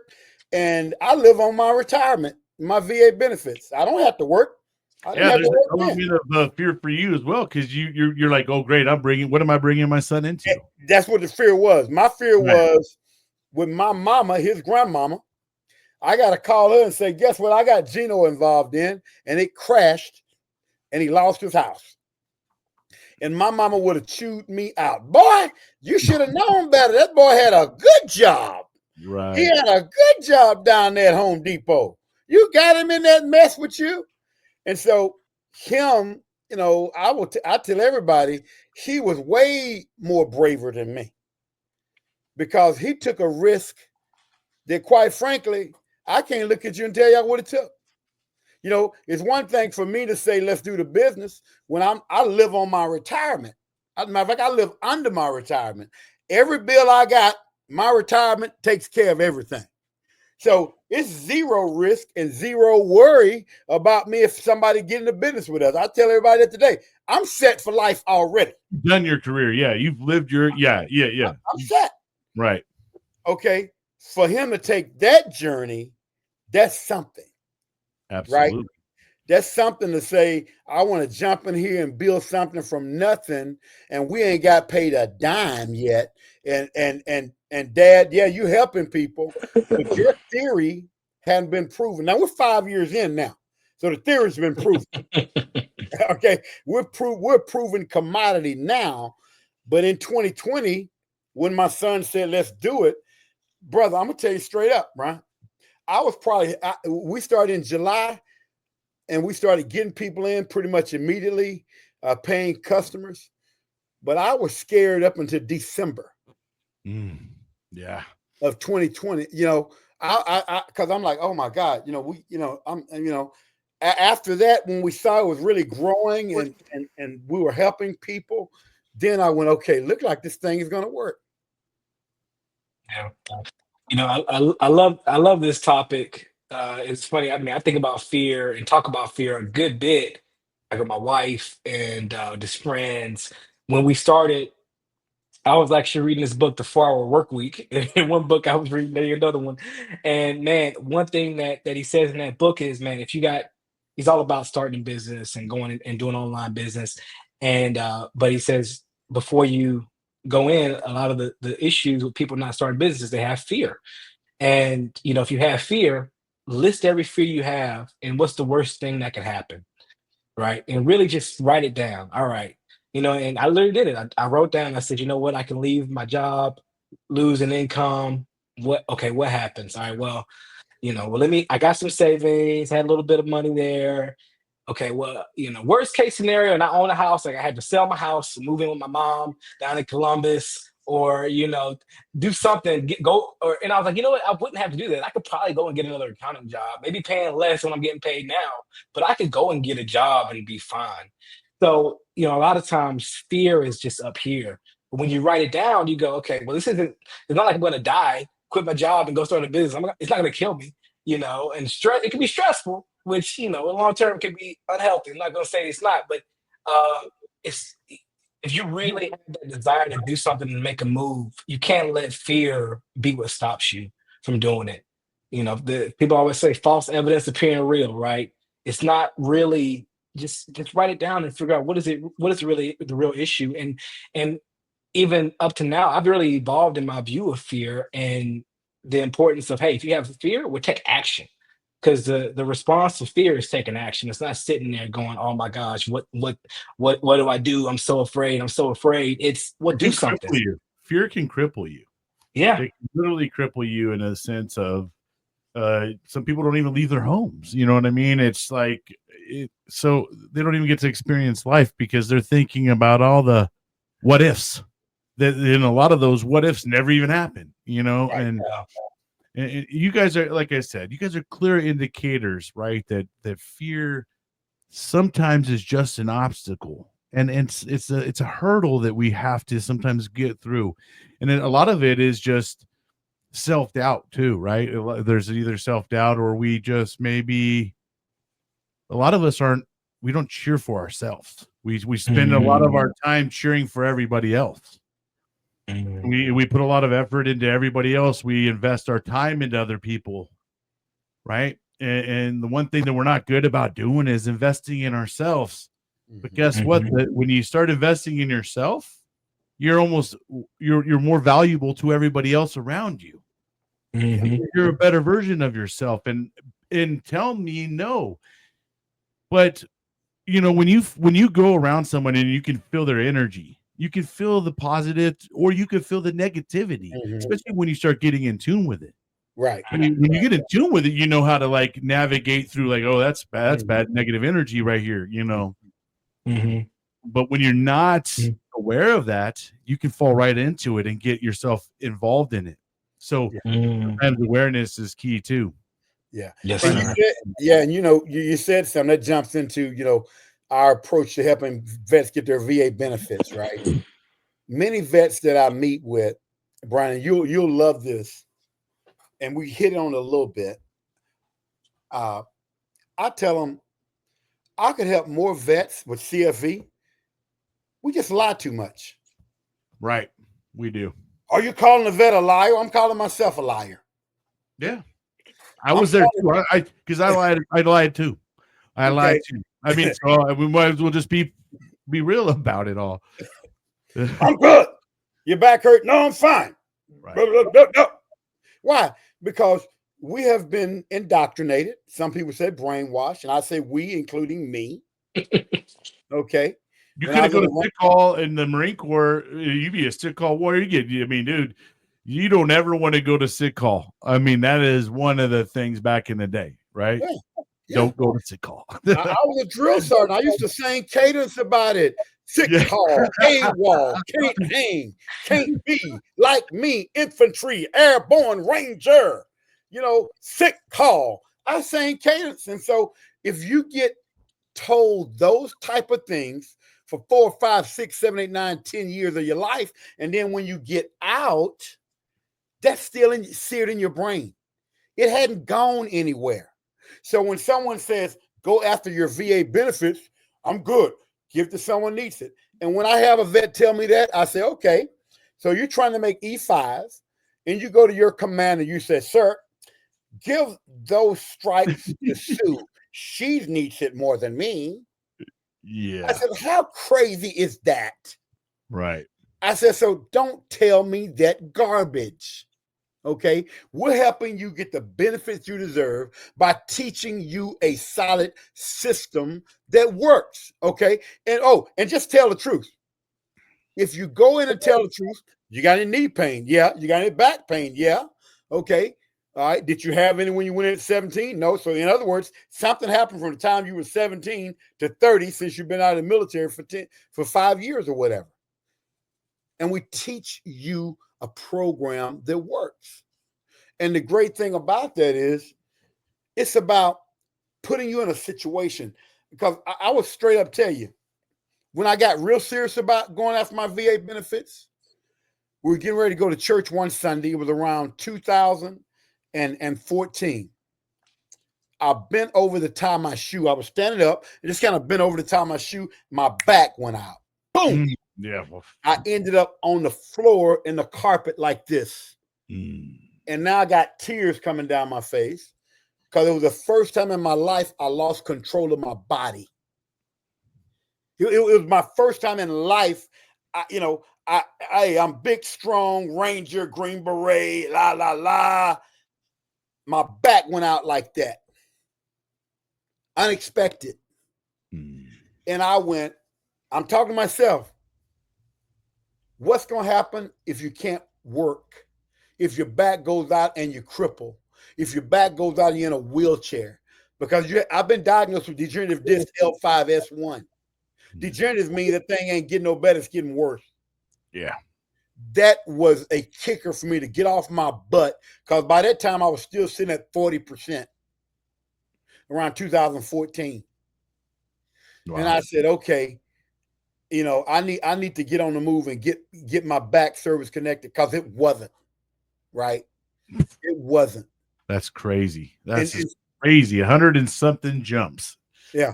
and I live on my retirement, my VA benefits. I don't have to work. There's an element of fear for you as well, because you're like, oh great, what am I bringing my son into? That's what the fear was. My fear was with my mama, his grandmama. I got to call her and say, guess what? I got Gino involved in, and it crashed, and he lost his house. And my mama would have chewed me out. Boy, you should have known better. That boy had a good job. Right. He had a good job down there at Home Depot. You got him in that mess with you. And so him, I tell everybody, he was way more braver than me because he took a risk that, quite frankly, I can't look at you and tell you what it took. It's one thing for me to say, let's do the business when I live on my retirement. As a matter of fact, I live under my retirement. Every bill I got, my retirement takes care of everything. So it's zero risk and zero worry about me if somebody get in the business with us. I tell everybody that today, I'm set for life already. You've done your career. Yeah. You've lived your, yeah. I'm set. Right. Okay. For him to take that journey, that's something. Absolutely. Right? That's something to say, I want to jump in here and build something from nothing, and we ain't got paid a dime yet. And Dad, yeah, you helping people, but your theory hadn't been proven. Now we're 5 years in now, so the theory's been proven. Okay, we're proven commodity now, but in 2020, when my son said, "Let's do it," brother, I'm gonna tell you straight up, Bryan. We started in July, and we started getting people in pretty much immediately, paying customers. But I was scared up until December. Yeah. Of 2020. Because I'm like, oh my God, after that, when we saw it was really growing and we were helping people, then I went, okay, look like this thing is gonna work. Yeah. I love this topic. It's funny. I mean, I think about fear and talk about fear a good bit. Like with my wife and just friends. When we started, I was actually reading this book, The 4 Hour Work Week. In one book, I was reading another one. And man, one thing that he says in that book is, man, he's all about starting business and going and doing online business. And but he says before you go in, a lot of the issues with people not starting businesses, they have fear. And if you have fear, list every fear you have and what's the worst thing that can happen. right? And really just write it down. All right. And I literally did it. I wrote down, I said, you know what? I can leave my job, lose an income. What happens? All right, well, I got some savings, had a little bit of money there. Okay, well, worst case scenario, and I own a house, like I had to sell my house, move in with my mom down in Columbus, or do something, and I was like, you know what, I wouldn't have to do that. I could probably go and get another accounting job, maybe paying less when I'm getting paid now, but I could go and get a job and be fine. So, a lot of times fear is just up here. But when you write it down, you go, okay, well, it's not like I'm gonna die, quit my job and go start a business. It's not gonna kill me, and stress, it can be stressful, which, in long term can be unhealthy. I'm not going to say it's not, but it's if you really have that desire to do something and make a move, you can't let fear be what stops you from doing it. The people always say false evidence appearing real, right? It's not really. Just write it down and figure out what is really the real issue. And even up to now, I've really evolved in my view of fear and the importance of, hey, if you have fear, we'll take action, because the response to fear is taking action. It's not sitting there going, "Oh my gosh, what do I do? I'm so afraid. I'm so afraid." It's, well, do It can something. cripple you. Fear can cripple you. Yeah, It can literally cripple you in a sense of some people don't even leave their homes. You know what I mean? It's like so they don't even get to experience life because they're thinking about all the what ifs. That, and a lot of those what ifs never even happen. Right. And you guys are, like I said, you guys are clear indicators, right? That fear sometimes is just an obstacle, and it's a hurdle that we have to sometimes get through, and then a lot of it is just self-doubt too, right? There's either self-doubt or we just maybe a lot of us we don't cheer for ourselves. We spend a lot of our time cheering for everybody else. We put a lot of effort into everybody else. We invest our time into other people, right? And the one thing that we're not good about doing is investing in ourselves. But guess what? When you start investing in yourself, you're more valuable to everybody else around you. You're a better version of yourself. And tell me no. But when you go around someone and you can feel their energy, you can feel the positive or you can feel the negativity, especially when you start getting in tune with it. Right. When you get in tune with it, you know how to like navigate through like, oh, that's bad. That's bad negative energy right here, But when you're not aware of that, you can fall right into it and get yourself involved in it. So sometimes awareness is key too. Yeah. Yes, And sir. and you said something that jumps into, our approach to helping vets get their VA benefits, right? Many vets that I meet with, Bryan, you'll love this, and we hit on it a little bit. I tell them I could help more vets with CFV. We just lie too much. Right. We do. Are you calling the vet a liar? I'm calling myself a liar. Yeah. I was there too. Because I lied. I lied too. I lied too. I mean, so we might as well just be real about it all. I'm good. Your back hurt? No, I'm fine. Right. No. Why? Because we have been indoctrinated. Some people say brainwashed, and I say we, including me. Okay. You could have gone to sick call in the Marine Corps. You'd be a sick call warrior. Dude, you don't ever want to go to sick call. I mean, that is one of the things back in the day, right? Yeah. Don't go to sick call. I was a drill sergeant. I used to sing cadence about it. Sick call, AWOL, can't hang, can't be like me, infantry, airborne ranger. Sick call. I sang cadence. And so if you get told those type of things for 4, 5, 6, 7, 8, 9, 10 years of your life, and then when you get out, that's still seared in your brain. It hadn't gone anywhere. So when someone says, go after your VA benefits, I'm good. Give to someone needs it. And when I have a vet tell me that, I say, okay, so you're trying to make E5s, and you go to your commander, you say, sir, give those stripes to Sue. She needs it more than me. Yeah. I said, how crazy is that? Right. I said, so don't tell me that garbage. Okay, we're helping you get the benefits you deserve by teaching you a solid system that works. Okay, and and just tell the truth. If you go in and tell the truth, you got any knee pain? Yeah. You got any back pain? Yeah. Okay. All right. Did you have any when you went in at 17? No. So in other words, something happened from the time you were 17 to 30 since you've been out of the military for 5 years or whatever. And we teach you a program that works. And the great thing about that is it's about putting you in a situation, because I will straight up tell you, when I got real serious about going after my VA benefits, we were getting ready to go to church one Sunday. It was around 2014. I bent over the tie of my shoe. I was standing up and just kind of bent over the tie of my shoe. My back went out. Boom. Yeah. Well, I ended up on the floor in the carpet like this. And now I got tears coming down my face because it was the first time in my life I lost control of my body. It was my first time in life. I'm big, strong, Ranger, Green Beret, la, la, la. My back went out like that. Unexpected. And I'm talking to myself. What's going to happen if you can't work? If your back goes out and you cripple? If your back goes out and you're in a wheelchair? Because I've been diagnosed with degenerative disc L5S1. Degenerative means that thing ain't getting no better, it's getting worse. Yeah. That was a kicker for me to get off my butt, because by that time I was still sitting at 40% around 2014. Wow. And I said, okay, I need to get on the move and get my back service connected, because it wasn't, right? It wasn't. That's crazy. That's crazy. 100 and something jumps. Yeah.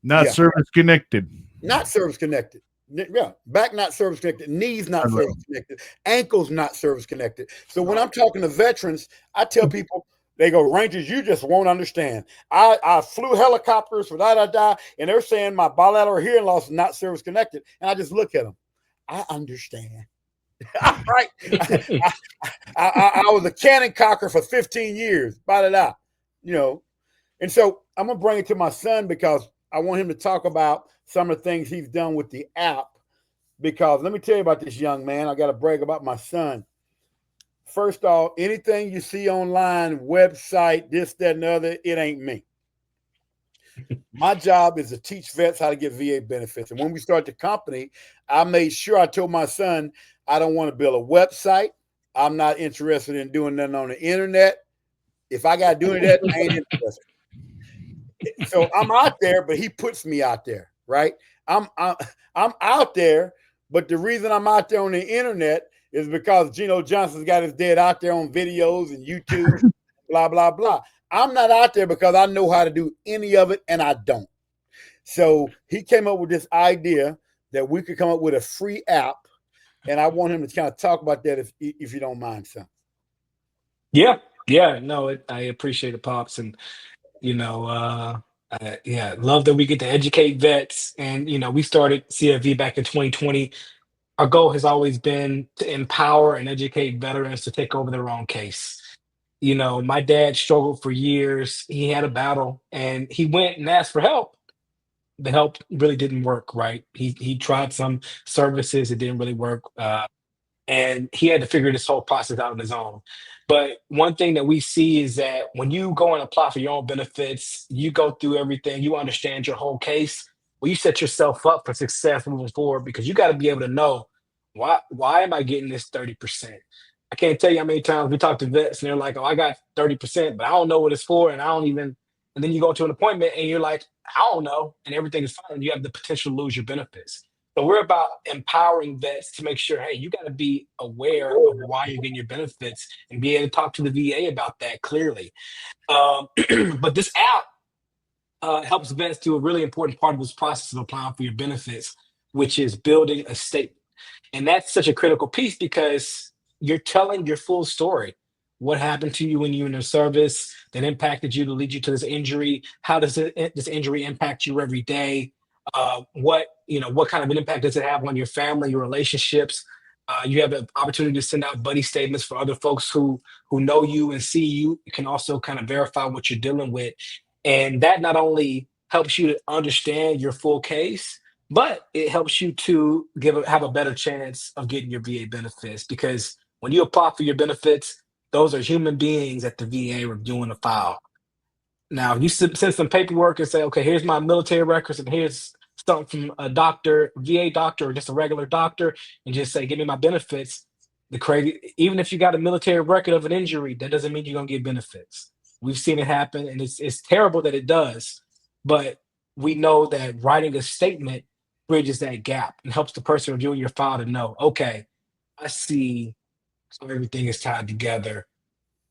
Not service connected. Not service connected. Yeah. Back not service connected. Knees not service connected. Ankles not service connected. So when I'm talking to veterans, I tell people, they go, Rangers, you just won't understand. I flew helicopters for and they're saying my bilateral hearing loss is not service connected. And I just look at them. I understand. Right. I was a cannon cocker for 15 years. And so I'm going to bring it to my son, because I want him to talk about some of the things he's done with the app. Because let me tell you about this young man. I got to brag about my son. First off, anything you see online, website, this, that, and the other, it ain't me. My job is to teach vets how to get VA benefits. And when we started the company, I made sure I told my son, I don't want to build a website. I'm not interested in doing nothing on the internet. If I got to do that, I ain't interested. So I'm out there, but he puts me out there, right? I'm out there, but the reason I'm out there on the internet is because Gino Johnson's got his dad out there on videos and YouTube, blah, blah, blah. I'm not out there because I know how to do any of it, and I don't. So he came up with this idea that we could come up with a free app, and I want him to kind of talk about that if you don't mind, son. Yeah. No, I appreciate it, Pops. And, love that we get to educate vets. And, we started CFV back in 2020. Our goal has always been to empower and educate veterans to take over their own case. My dad struggled for years. He had a battle and he went and asked for help. The help really didn't work, right? He tried some services, it didn't really work. And he had to figure this whole process out on his own. But one thing that we see is that when you go and apply for your own benefits, you go through everything, you understand your whole case. Well, you set yourself up for success moving forward, because you got to be able to know, why am I getting this 30%? I can't tell you how many times we talk to vets and they're like, oh, I got 30%, but I don't know what it's for. And and then you go to an appointment and you're like, I don't know. And everything is fine. You have the potential to lose your benefits. So we're about empowering vets to make sure, hey, you got to be aware of why you're getting your benefits and be able to talk to the VA about that clearly. But this app helps vets do a really important part of this process of applying for your benefits, which is building a statement. And that's such a critical piece, because you're telling your full story. What happened to you when you were in the service that impacted you to lead you to this injury? How does this injury impact you every day? What kind of an impact does it have on your family, your relationships? You have the opportunity to send out buddy statements for other folks who know you and see you. You can also kind of verify what you're dealing with, and that not only helps you to understand your full case, but it helps you to have a better chance of getting your VA benefits, because when you apply for your benefits, those are human beings at the VA reviewing the file. Now, if you send some paperwork and say, okay, here's my military records and here's something from a doctor, VA doctor, or just a regular doctor, and just say, give me my benefits. The crazy, even if you got a military record of an injury, that doesn't mean you're gonna get benefits. We've seen it happen, and it's terrible that it does. But we know that writing a statement bridges that gap and helps the person reviewing your file to know, okay, I see how everything is tied together.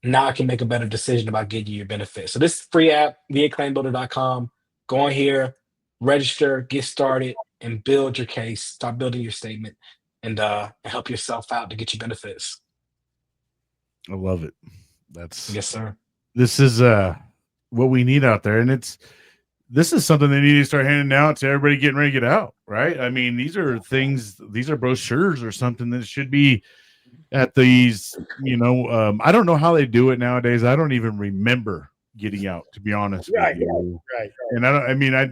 Now I can make a better decision about getting you your benefits. So this free app, VAClaimBuilder.com. Go on here, register, get started, and build your case. Start building your statement, and help yourself out to get your benefits. I love it. Yes, sir. This is what we need out there, and this is something they need to start handing out to everybody getting ready to get out, right? I mean, these are brochures or something that should be at these, I don't know how they do it nowadays. I don't even remember getting out, to be honest with you. Right. And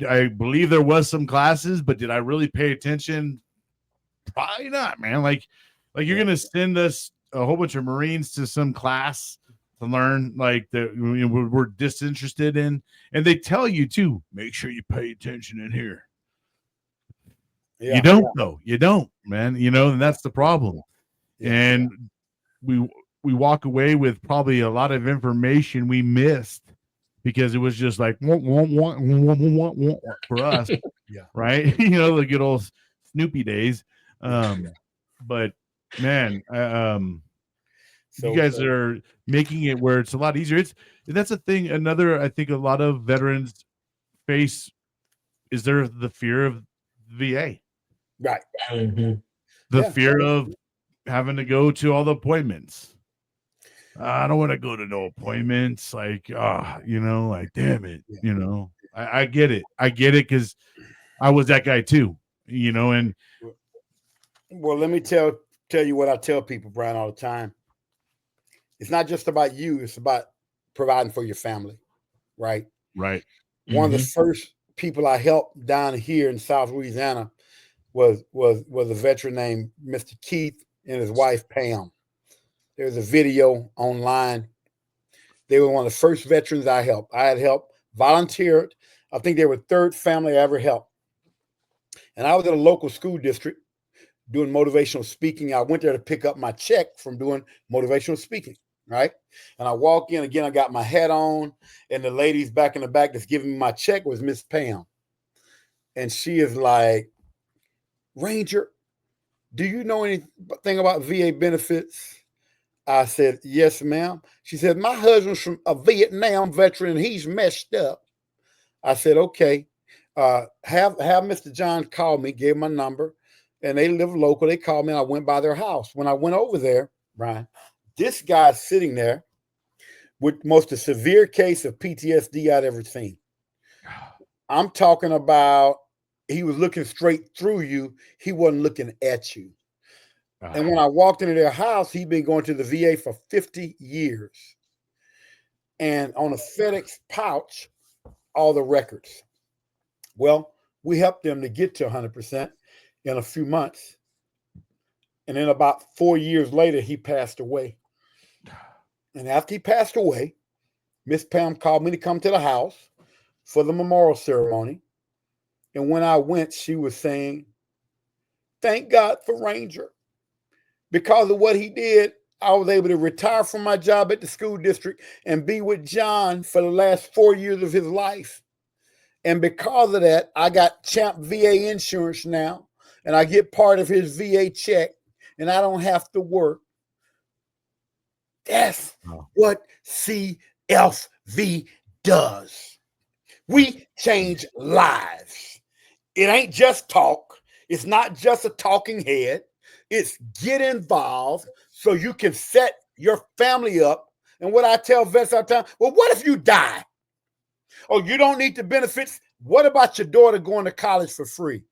I believe there was some classes, but did I really pay attention? Probably not, man. Like you're going to send us a whole bunch of Marines to some class to learn like that we're disinterested in. And they tell you too, make sure you pay attention in here. You don't though. You don't, man. And that's the problem. And we walk away with probably a lot of information we missed because it was just like for us, right? The good old Snoopy days. But man, you guys are making it where it's a lot easier. That's a thing. Another, I think a lot of veterans face is there the fear of VA, right? Mm-hmm. The fear of having to go to all the appointments. I don't want to go to no appointments. Like, like, damn it. I get it. I get it because I was that guy too, and. Well, let me tell you what I tell people, Bryan, all the time. It's not just about you. It's about providing for your family, right? Right. One of the first people I helped down here in South Louisiana was a veteran named Mr. Keith and his wife, Pam. There's a video online. They were one of the first veterans I helped. I had helped, volunteered. I think they were the third family I ever helped. And I was at a local school district doing motivational speaking. I went there to pick up my check from doing motivational speaking, right? And I walk in, again, I got my hat on, and the ladies back in the back that's giving me my check was Miss Pam. And she is like, Ranger, do you know anything about VA benefits? I said, yes, ma'am. She said, my husband's from a Vietnam veteran and he's messed up. I said, okay, have Mr. John call me, gave my number, and they live local. They called me and I went by their house. When I went over there, Bryan, this guy's sitting there with the most severe case of PTSD I'd ever seen. I'm talking about he was looking straight through you. He wasn't looking at you. And when I walked into their house, he'd been going to the VA for 50 years. And on a FedEx pouch, all the records. Well, we helped them to get to 100% in a few months. And then about 4 years later, he passed away. And after he passed away, Miss Pam called me to come to the house for the memorial ceremony. And when I went, she was saying, thank God for Ranger. Because of what he did, I was able to retire from my job at the school district and be with John for the last 4 years of his life. And because of that, I got Champ VA insurance now, and I get part of his VA check, and I don't have to work. That's what CFV does. We change lives. It ain't just talk. It's not just a talking head. It's get involved so you can set your family up. And what I tell vets all the time, well, what if you die? Oh, you don't need the benefits? What about your daughter going to college for free?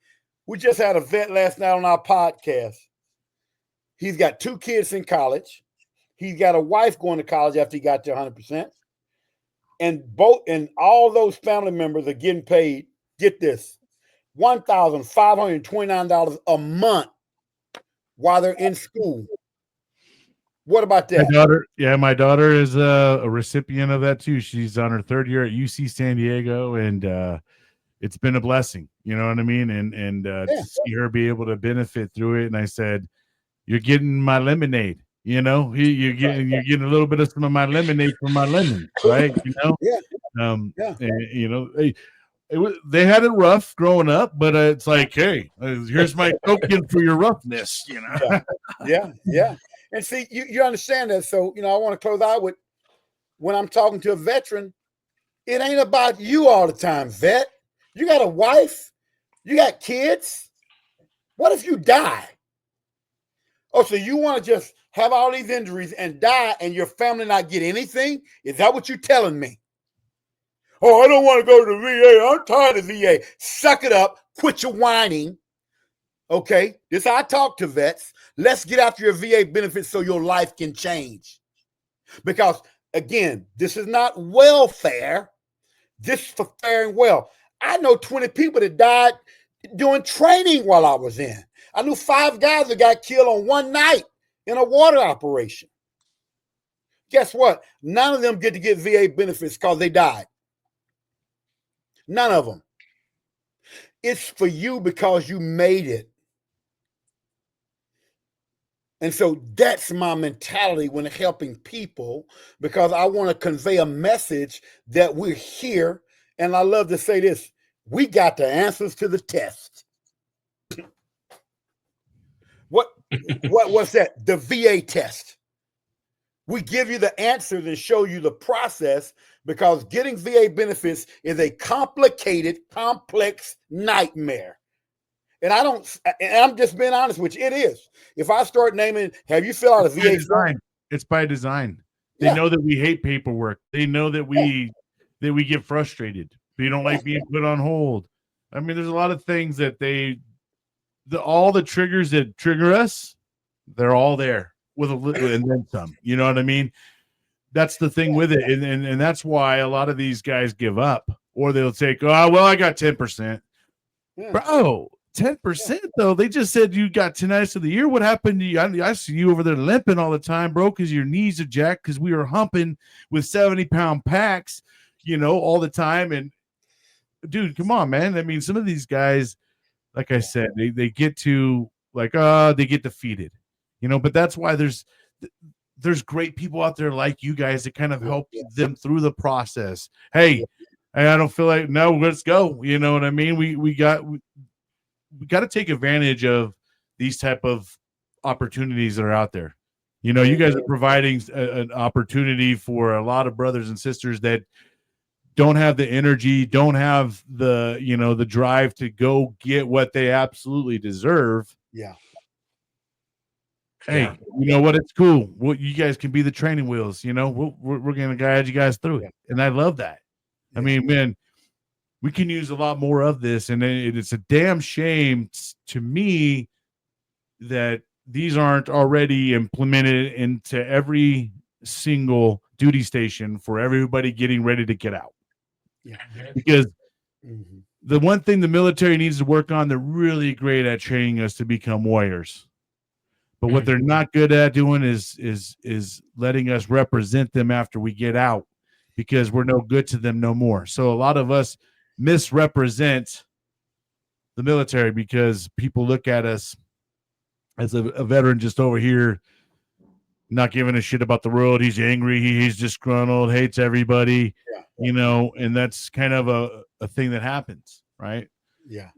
We just had a vet last night on our podcast. He's got 2 kids in college. He's got a wife going to college after he got to 100%. And all those family members are getting paid, get this, $1,529 a month while they're in school. What about that? My daughter is a recipient of that too. She's on her 3rd year at UC San Diego, and it's been a blessing. You know what I mean? And to see her be able to benefit through it. And I said, "You're getting my lemonade. You know, you're getting a little bit of some of my lemonade from my lemon, right? You know, And, you know, they had it rough growing up, but it's like, hey, here's my token for your roughness, you know. Yeah. And see, you understand that. So, I want to close out with, when I'm talking to a veteran, it ain't about you all the time, vet. You got a wife, you got kids. What if you die? Oh, so you want to just have all these injuries and die and your family not get anything? Is that what you're telling me? Oh, I don't want to go to the VA. I'm tired of VA. Suck it up. Quit your whining. Okay, this is how I talk to vets. Let's get after your VA benefits so your life can change. Because, again, this is not welfare. This is for faring well. I know 20 people that died doing training while I was in. I knew 5 guys that got killed on one night in a water operation. Guess what? None of them get to get VA benefits because they died. None of them. It's for you because you made it. And so that's my mentality when helping people, because I want to convey a message that we're here. And I love to say this, we got the answers to the test. What's that? The VA test. We give you the answers and show you the process, because getting VA benefits is a complicated, complex nightmare. And I'm just being honest with you, it is. If I start naming, have you filled out a VA form? It's by design. They know that we hate paperwork. They know that we get frustrated. They don't like being put on hold. I mean, there's a lot of things that all the triggers that trigger us, they're all there with a little and then some. You know what I mean? That's the thing with it. And that's why a lot of these guys give up, or they'll take, oh, well, I got 10%. Bro, 10% though. They just said you got 10 nights of the year. What happened to you? I see you over there limping all the time, bro, because your knees are jacked, because we were humping with 70-pound packs, all the time. And dude, come on, man. I mean, some of these guys, like I said, they get to they get defeated, but that's why there's great people out there like you guys that kind of help them through the process. Hey, I don't feel like, no, let's go. You know what I mean? We got to take advantage of these type of opportunities that are out there. You guys are providing an opportunity for a lot of brothers and sisters that don't have the energy, don't have the, the drive to go get what they absolutely deserve. Yeah. Hey, you know what? It's cool. Well, you guys can be the training wheels. We're going to guide you guys through it. And I love that. I mean, man, we can use a lot more of this. And it's a damn shame to me that these aren't already implemented into every single duty station for everybody getting ready to get out. Yeah. Because the one thing the military needs to work on, they're really great at training us to become warriors. But what they're not good at doing is letting us represent them after we get out, because we're no good to them no more. So a lot of us misrepresent the military because people look at us as a veteran just over here, not giving a shit about the world. He's angry. He's disgruntled, hates everybody, and that's kind of a thing that happens, right? Yeah.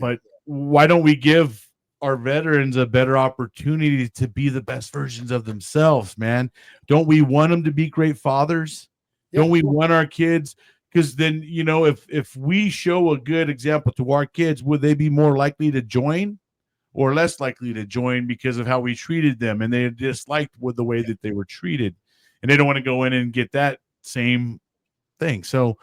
But why don't we give our veterans a better opportunity to be the best versions of themselves, man? Don't we want them to be great fathers? Don't we want our kids? Because then, if we show a good example to our kids, would they be more likely to join or less likely to join because of how we treated them, and they disliked with the way that they were treated, and they don't want to go in and get that same thing? So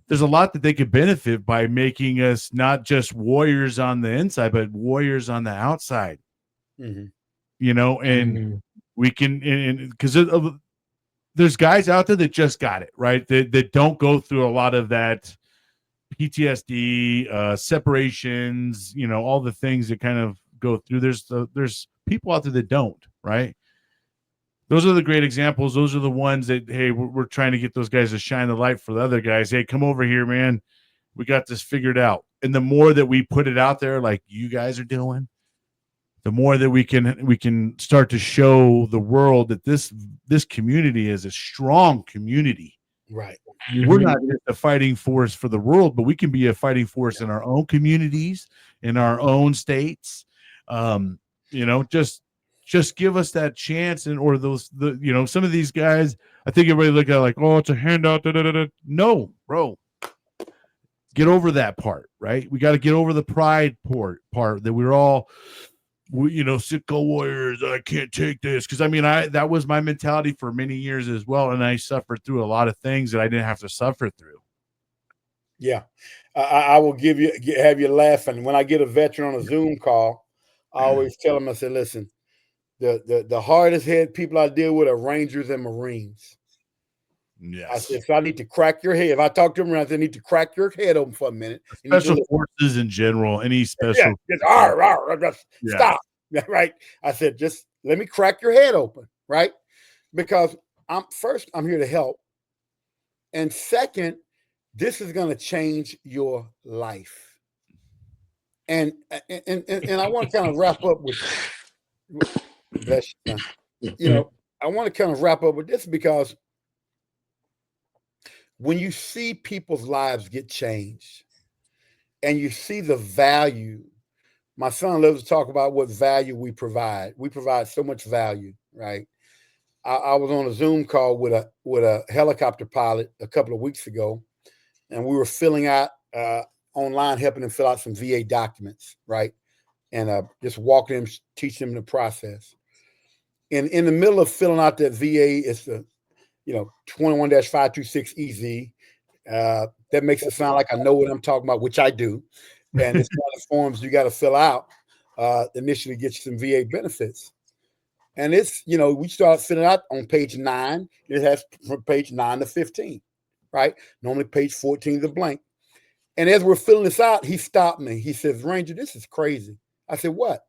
there's a lot that they could benefit by making us not just warriors on the inside, but warriors on the outside. and we can, because there's guys out there that just got it, right? That don't go through a lot of that PTSD, separations, all the things that kind of go through. There's people out there that don't, right? Those are the great examples. Those are the ones that, hey, we're trying to get those guys to shine the light for the other guys. Hey, come over here, man. We got this figured out. And the more that we put it out there, like you guys are doing, the more that we can start to show the world that this community is a strong community. Right. We're not just a fighting force for the world, but we can be a fighting force in our own communities, in our own states. Just give us that chance. And or some of these guys, I think everybody look at it like, oh, it's a handout. Da, da, da, da. No, bro. Get over that part, right? We got to get over the pride part that we're all, sicko warriors. I can't take this. Because that was my mentality for many years as well. And I suffered through a lot of things that I didn't have to suffer through. Yeah. I will have you laughing. When I get a veteran on a Zoom call, I always tell them, I say, listen, the hardest hit people I deal with are Rangers and Marines. Yes. I said, so I need to crack your head. If I talk to them, I said, I need to crack your head open for a minute. Special forces in general, any special. Stop. Right. I said, just let me crack your head open. Right. Because I'm here to help. And second, this is going to change your life. And I want to kind of wrap up with, I want to kind of wrap up with this because when you see people's lives get changed and you see the value, my son loves to talk about what value we provide. We provide so much value, right? I was on a Zoom call with a helicopter pilot a couple of weeks ago, and we were filling out online, helping him fill out some VA documents, right? And just walking him, teaching him the process. And in the middle of filling out that VA, it's the 21-526 EZ. That makes it sound like I know what I'm talking about, which I do. And it's one of the forms you got to fill out initially get you some VA benefits. And it's, we started filling out on page 9. It has from page 9 to 15, right? Normally page 14 is a blank. And as we're filling this out, he stopped me. He says, Ranger, this is crazy. I said, what?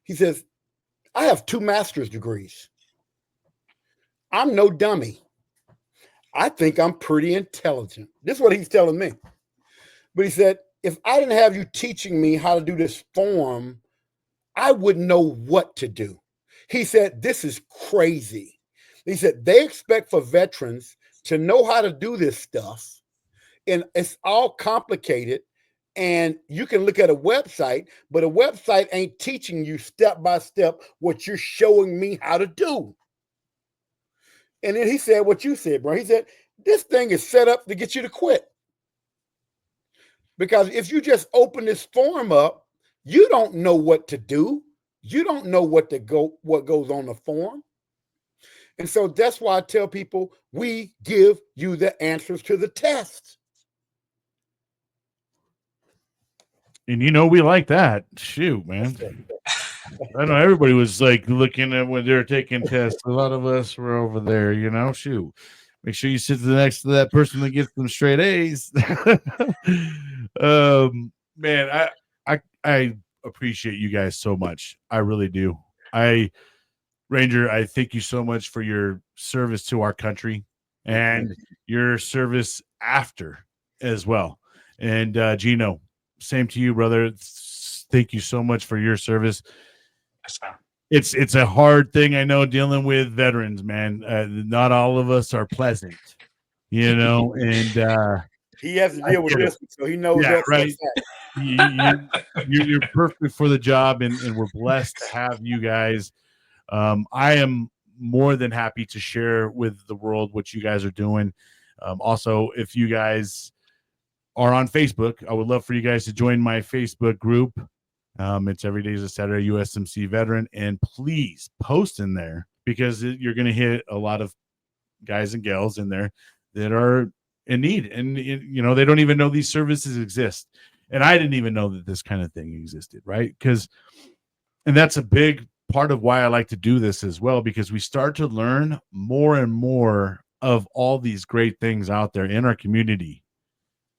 He says, I have 2 master's degrees. I'm no dummy. I think I'm pretty intelligent. This is what he's telling me. But he said, if I didn't have you teaching me how to do this form, I wouldn't know what to do. He said, this is crazy. He said, they expect for veterans to know how to do this stuff. And it's all complicated. And you can look at a website, but a website ain't teaching you step by step what you're showing me how to do. And then he said what you said, bro. He said, this thing is set up to get you to quit. Because if you just open this form up, you don't know what to do. You don't know what goes on the form. And so that's why I tell people, we give you the answers to the test. And we like that. Shoot, man. I know everybody was like looking at when they were taking tests. A lot of us were over there, shoot. Make sure you sit next to that person that gets them straight A's. Man, I appreciate you guys so much. I really do. Ranger, I thank you so much for your service to our country and your service after as well. And Gino, same to you, brother. Thank you so much for your service. It's a hard thing, I know, dealing with veterans, man. Not all of us are pleasant, and he has to deal with this, so he knows that. Right. You're perfect for the job, and we're blessed to have you guys. I am more than happy to share with the world what you guys are doing. Also, if you guys are on Facebook, I would love for you guys to join my Facebook group. It's every day is a Saturday USMC veteran, and please post in there because you're going to hit a lot of guys and gals in there that are in need, and they don't even know these services exist, and I didn't even know that this kind of thing existed, right? And that's a big part of why I like to do this as well, because we start to learn more and more of all these great things out there in our community.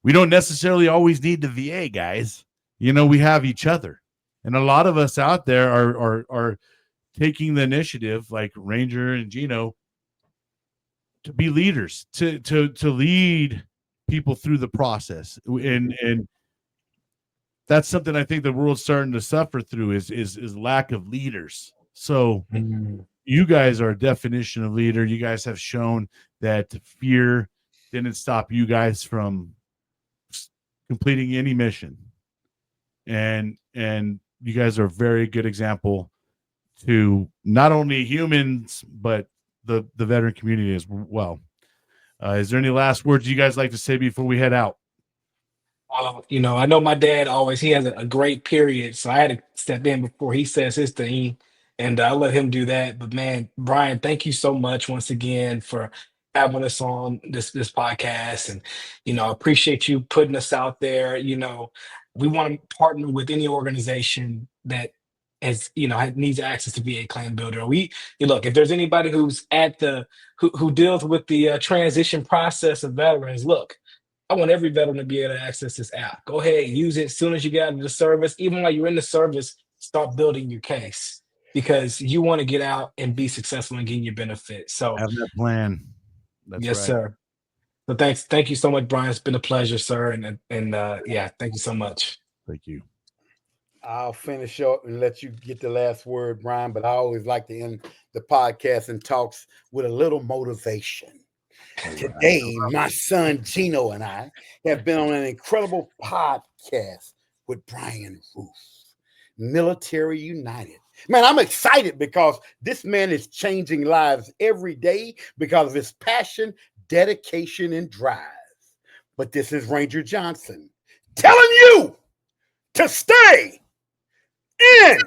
We don't necessarily always need the VA, guys. We have each other. And a lot of us out there are taking the initiative, like Ranger and Gino, to be leaders, to lead people through the process. And that's something I think the world's starting to suffer through is lack of leaders. So you guys are a definition of leader. You guys have shown that fear didn't stop you guys from completing any mission. And you guys are a very good example to not only humans, but the veteran community as well. Is there any last words you guys like to say before we head out? I know my dad he has a great period, so I had to step in before he says his thing, and I'll let him do that. But man, Bryan, thank you so much once again for having us on this podcast, and I appreciate you putting us out there. We want to partner with any organization that needs access to VA claim builder. Look, if there's anybody who's who deals with the transition process of veterans, look. I want every veteran to be able to access this app. Go ahead, use it as soon as you get out of the service. Even while you're in the service, start building your case because you want to get out and be successful and getting your benefits. So have that plan. That's yes, right. sir. So thank you so much, Bryan. It's been a pleasure, sir. And thank you so much. Thank you. I'll finish up and let you get the last word, Bryan, but I always like to end the podcast and talks with a little motivation. Today, my son Gino and I have been on an incredible podcast with Bryan Roof, Military United. Man, I'm excited because this man is changing lives every day because of his passion, dedication, and drive. But this is Ranger Johnson telling you to stay in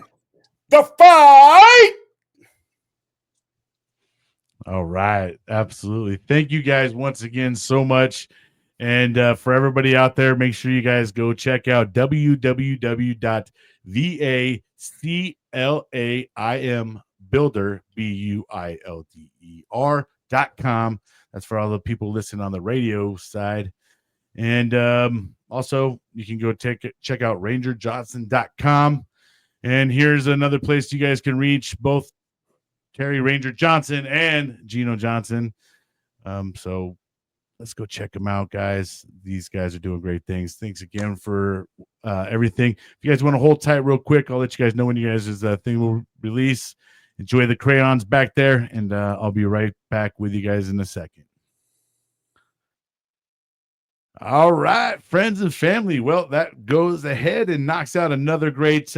the fight. All right. Absolutely. Thank you guys once again so much. And for everybody out there, make sure you guys go check out www.vacaimbuilder.com. That's for all the people listening on the radio side. And also, you can go check out rangerjohnson.com. And here's another place you guys can reach both Terry Ranger Johnson and Gino Johnson. So let's go check them out, guys. These guys are doing great things. Thanks again for everything. If you guys want to hold tight real quick, I'll let you guys know when you guys' thing will release. Enjoy the crayons back there, and I'll be right back with you guys in a second. All right, friends and family. Well, that goes ahead and knocks out another great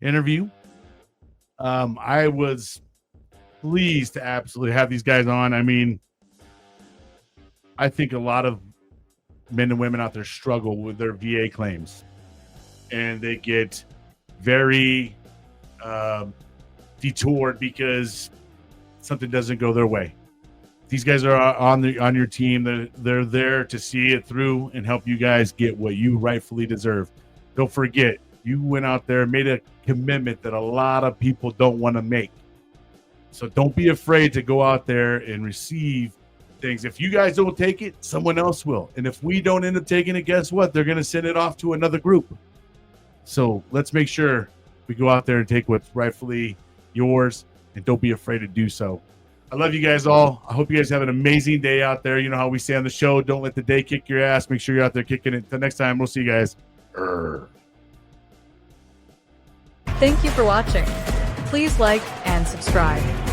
interview. I was pleased to absolutely have these guys on. I mean, I think a lot of men and women out there struggle with their VA claims, and they get very detoured because something doesn't go their way. These guys are on your team. They're there to see it through and help you guys get what you rightfully deserve. Don't forget, you went out there and made a commitment that a lot of people don't want to make. So don't be afraid to go out there and receive things. If you guys don't take it, someone else will. And if we don't end up taking it, guess what? They're going to send it off to another group. So let's make sure we go out there and take what's rightfully yours, and don't be afraid to do so. I love you guys all. I hope you guys have an amazing day out there. You know how we say on the show, don't let the day kick your ass. Make sure you're out there kicking it. Until next time, we'll see you guys. Thank you for watching. Please like and subscribe.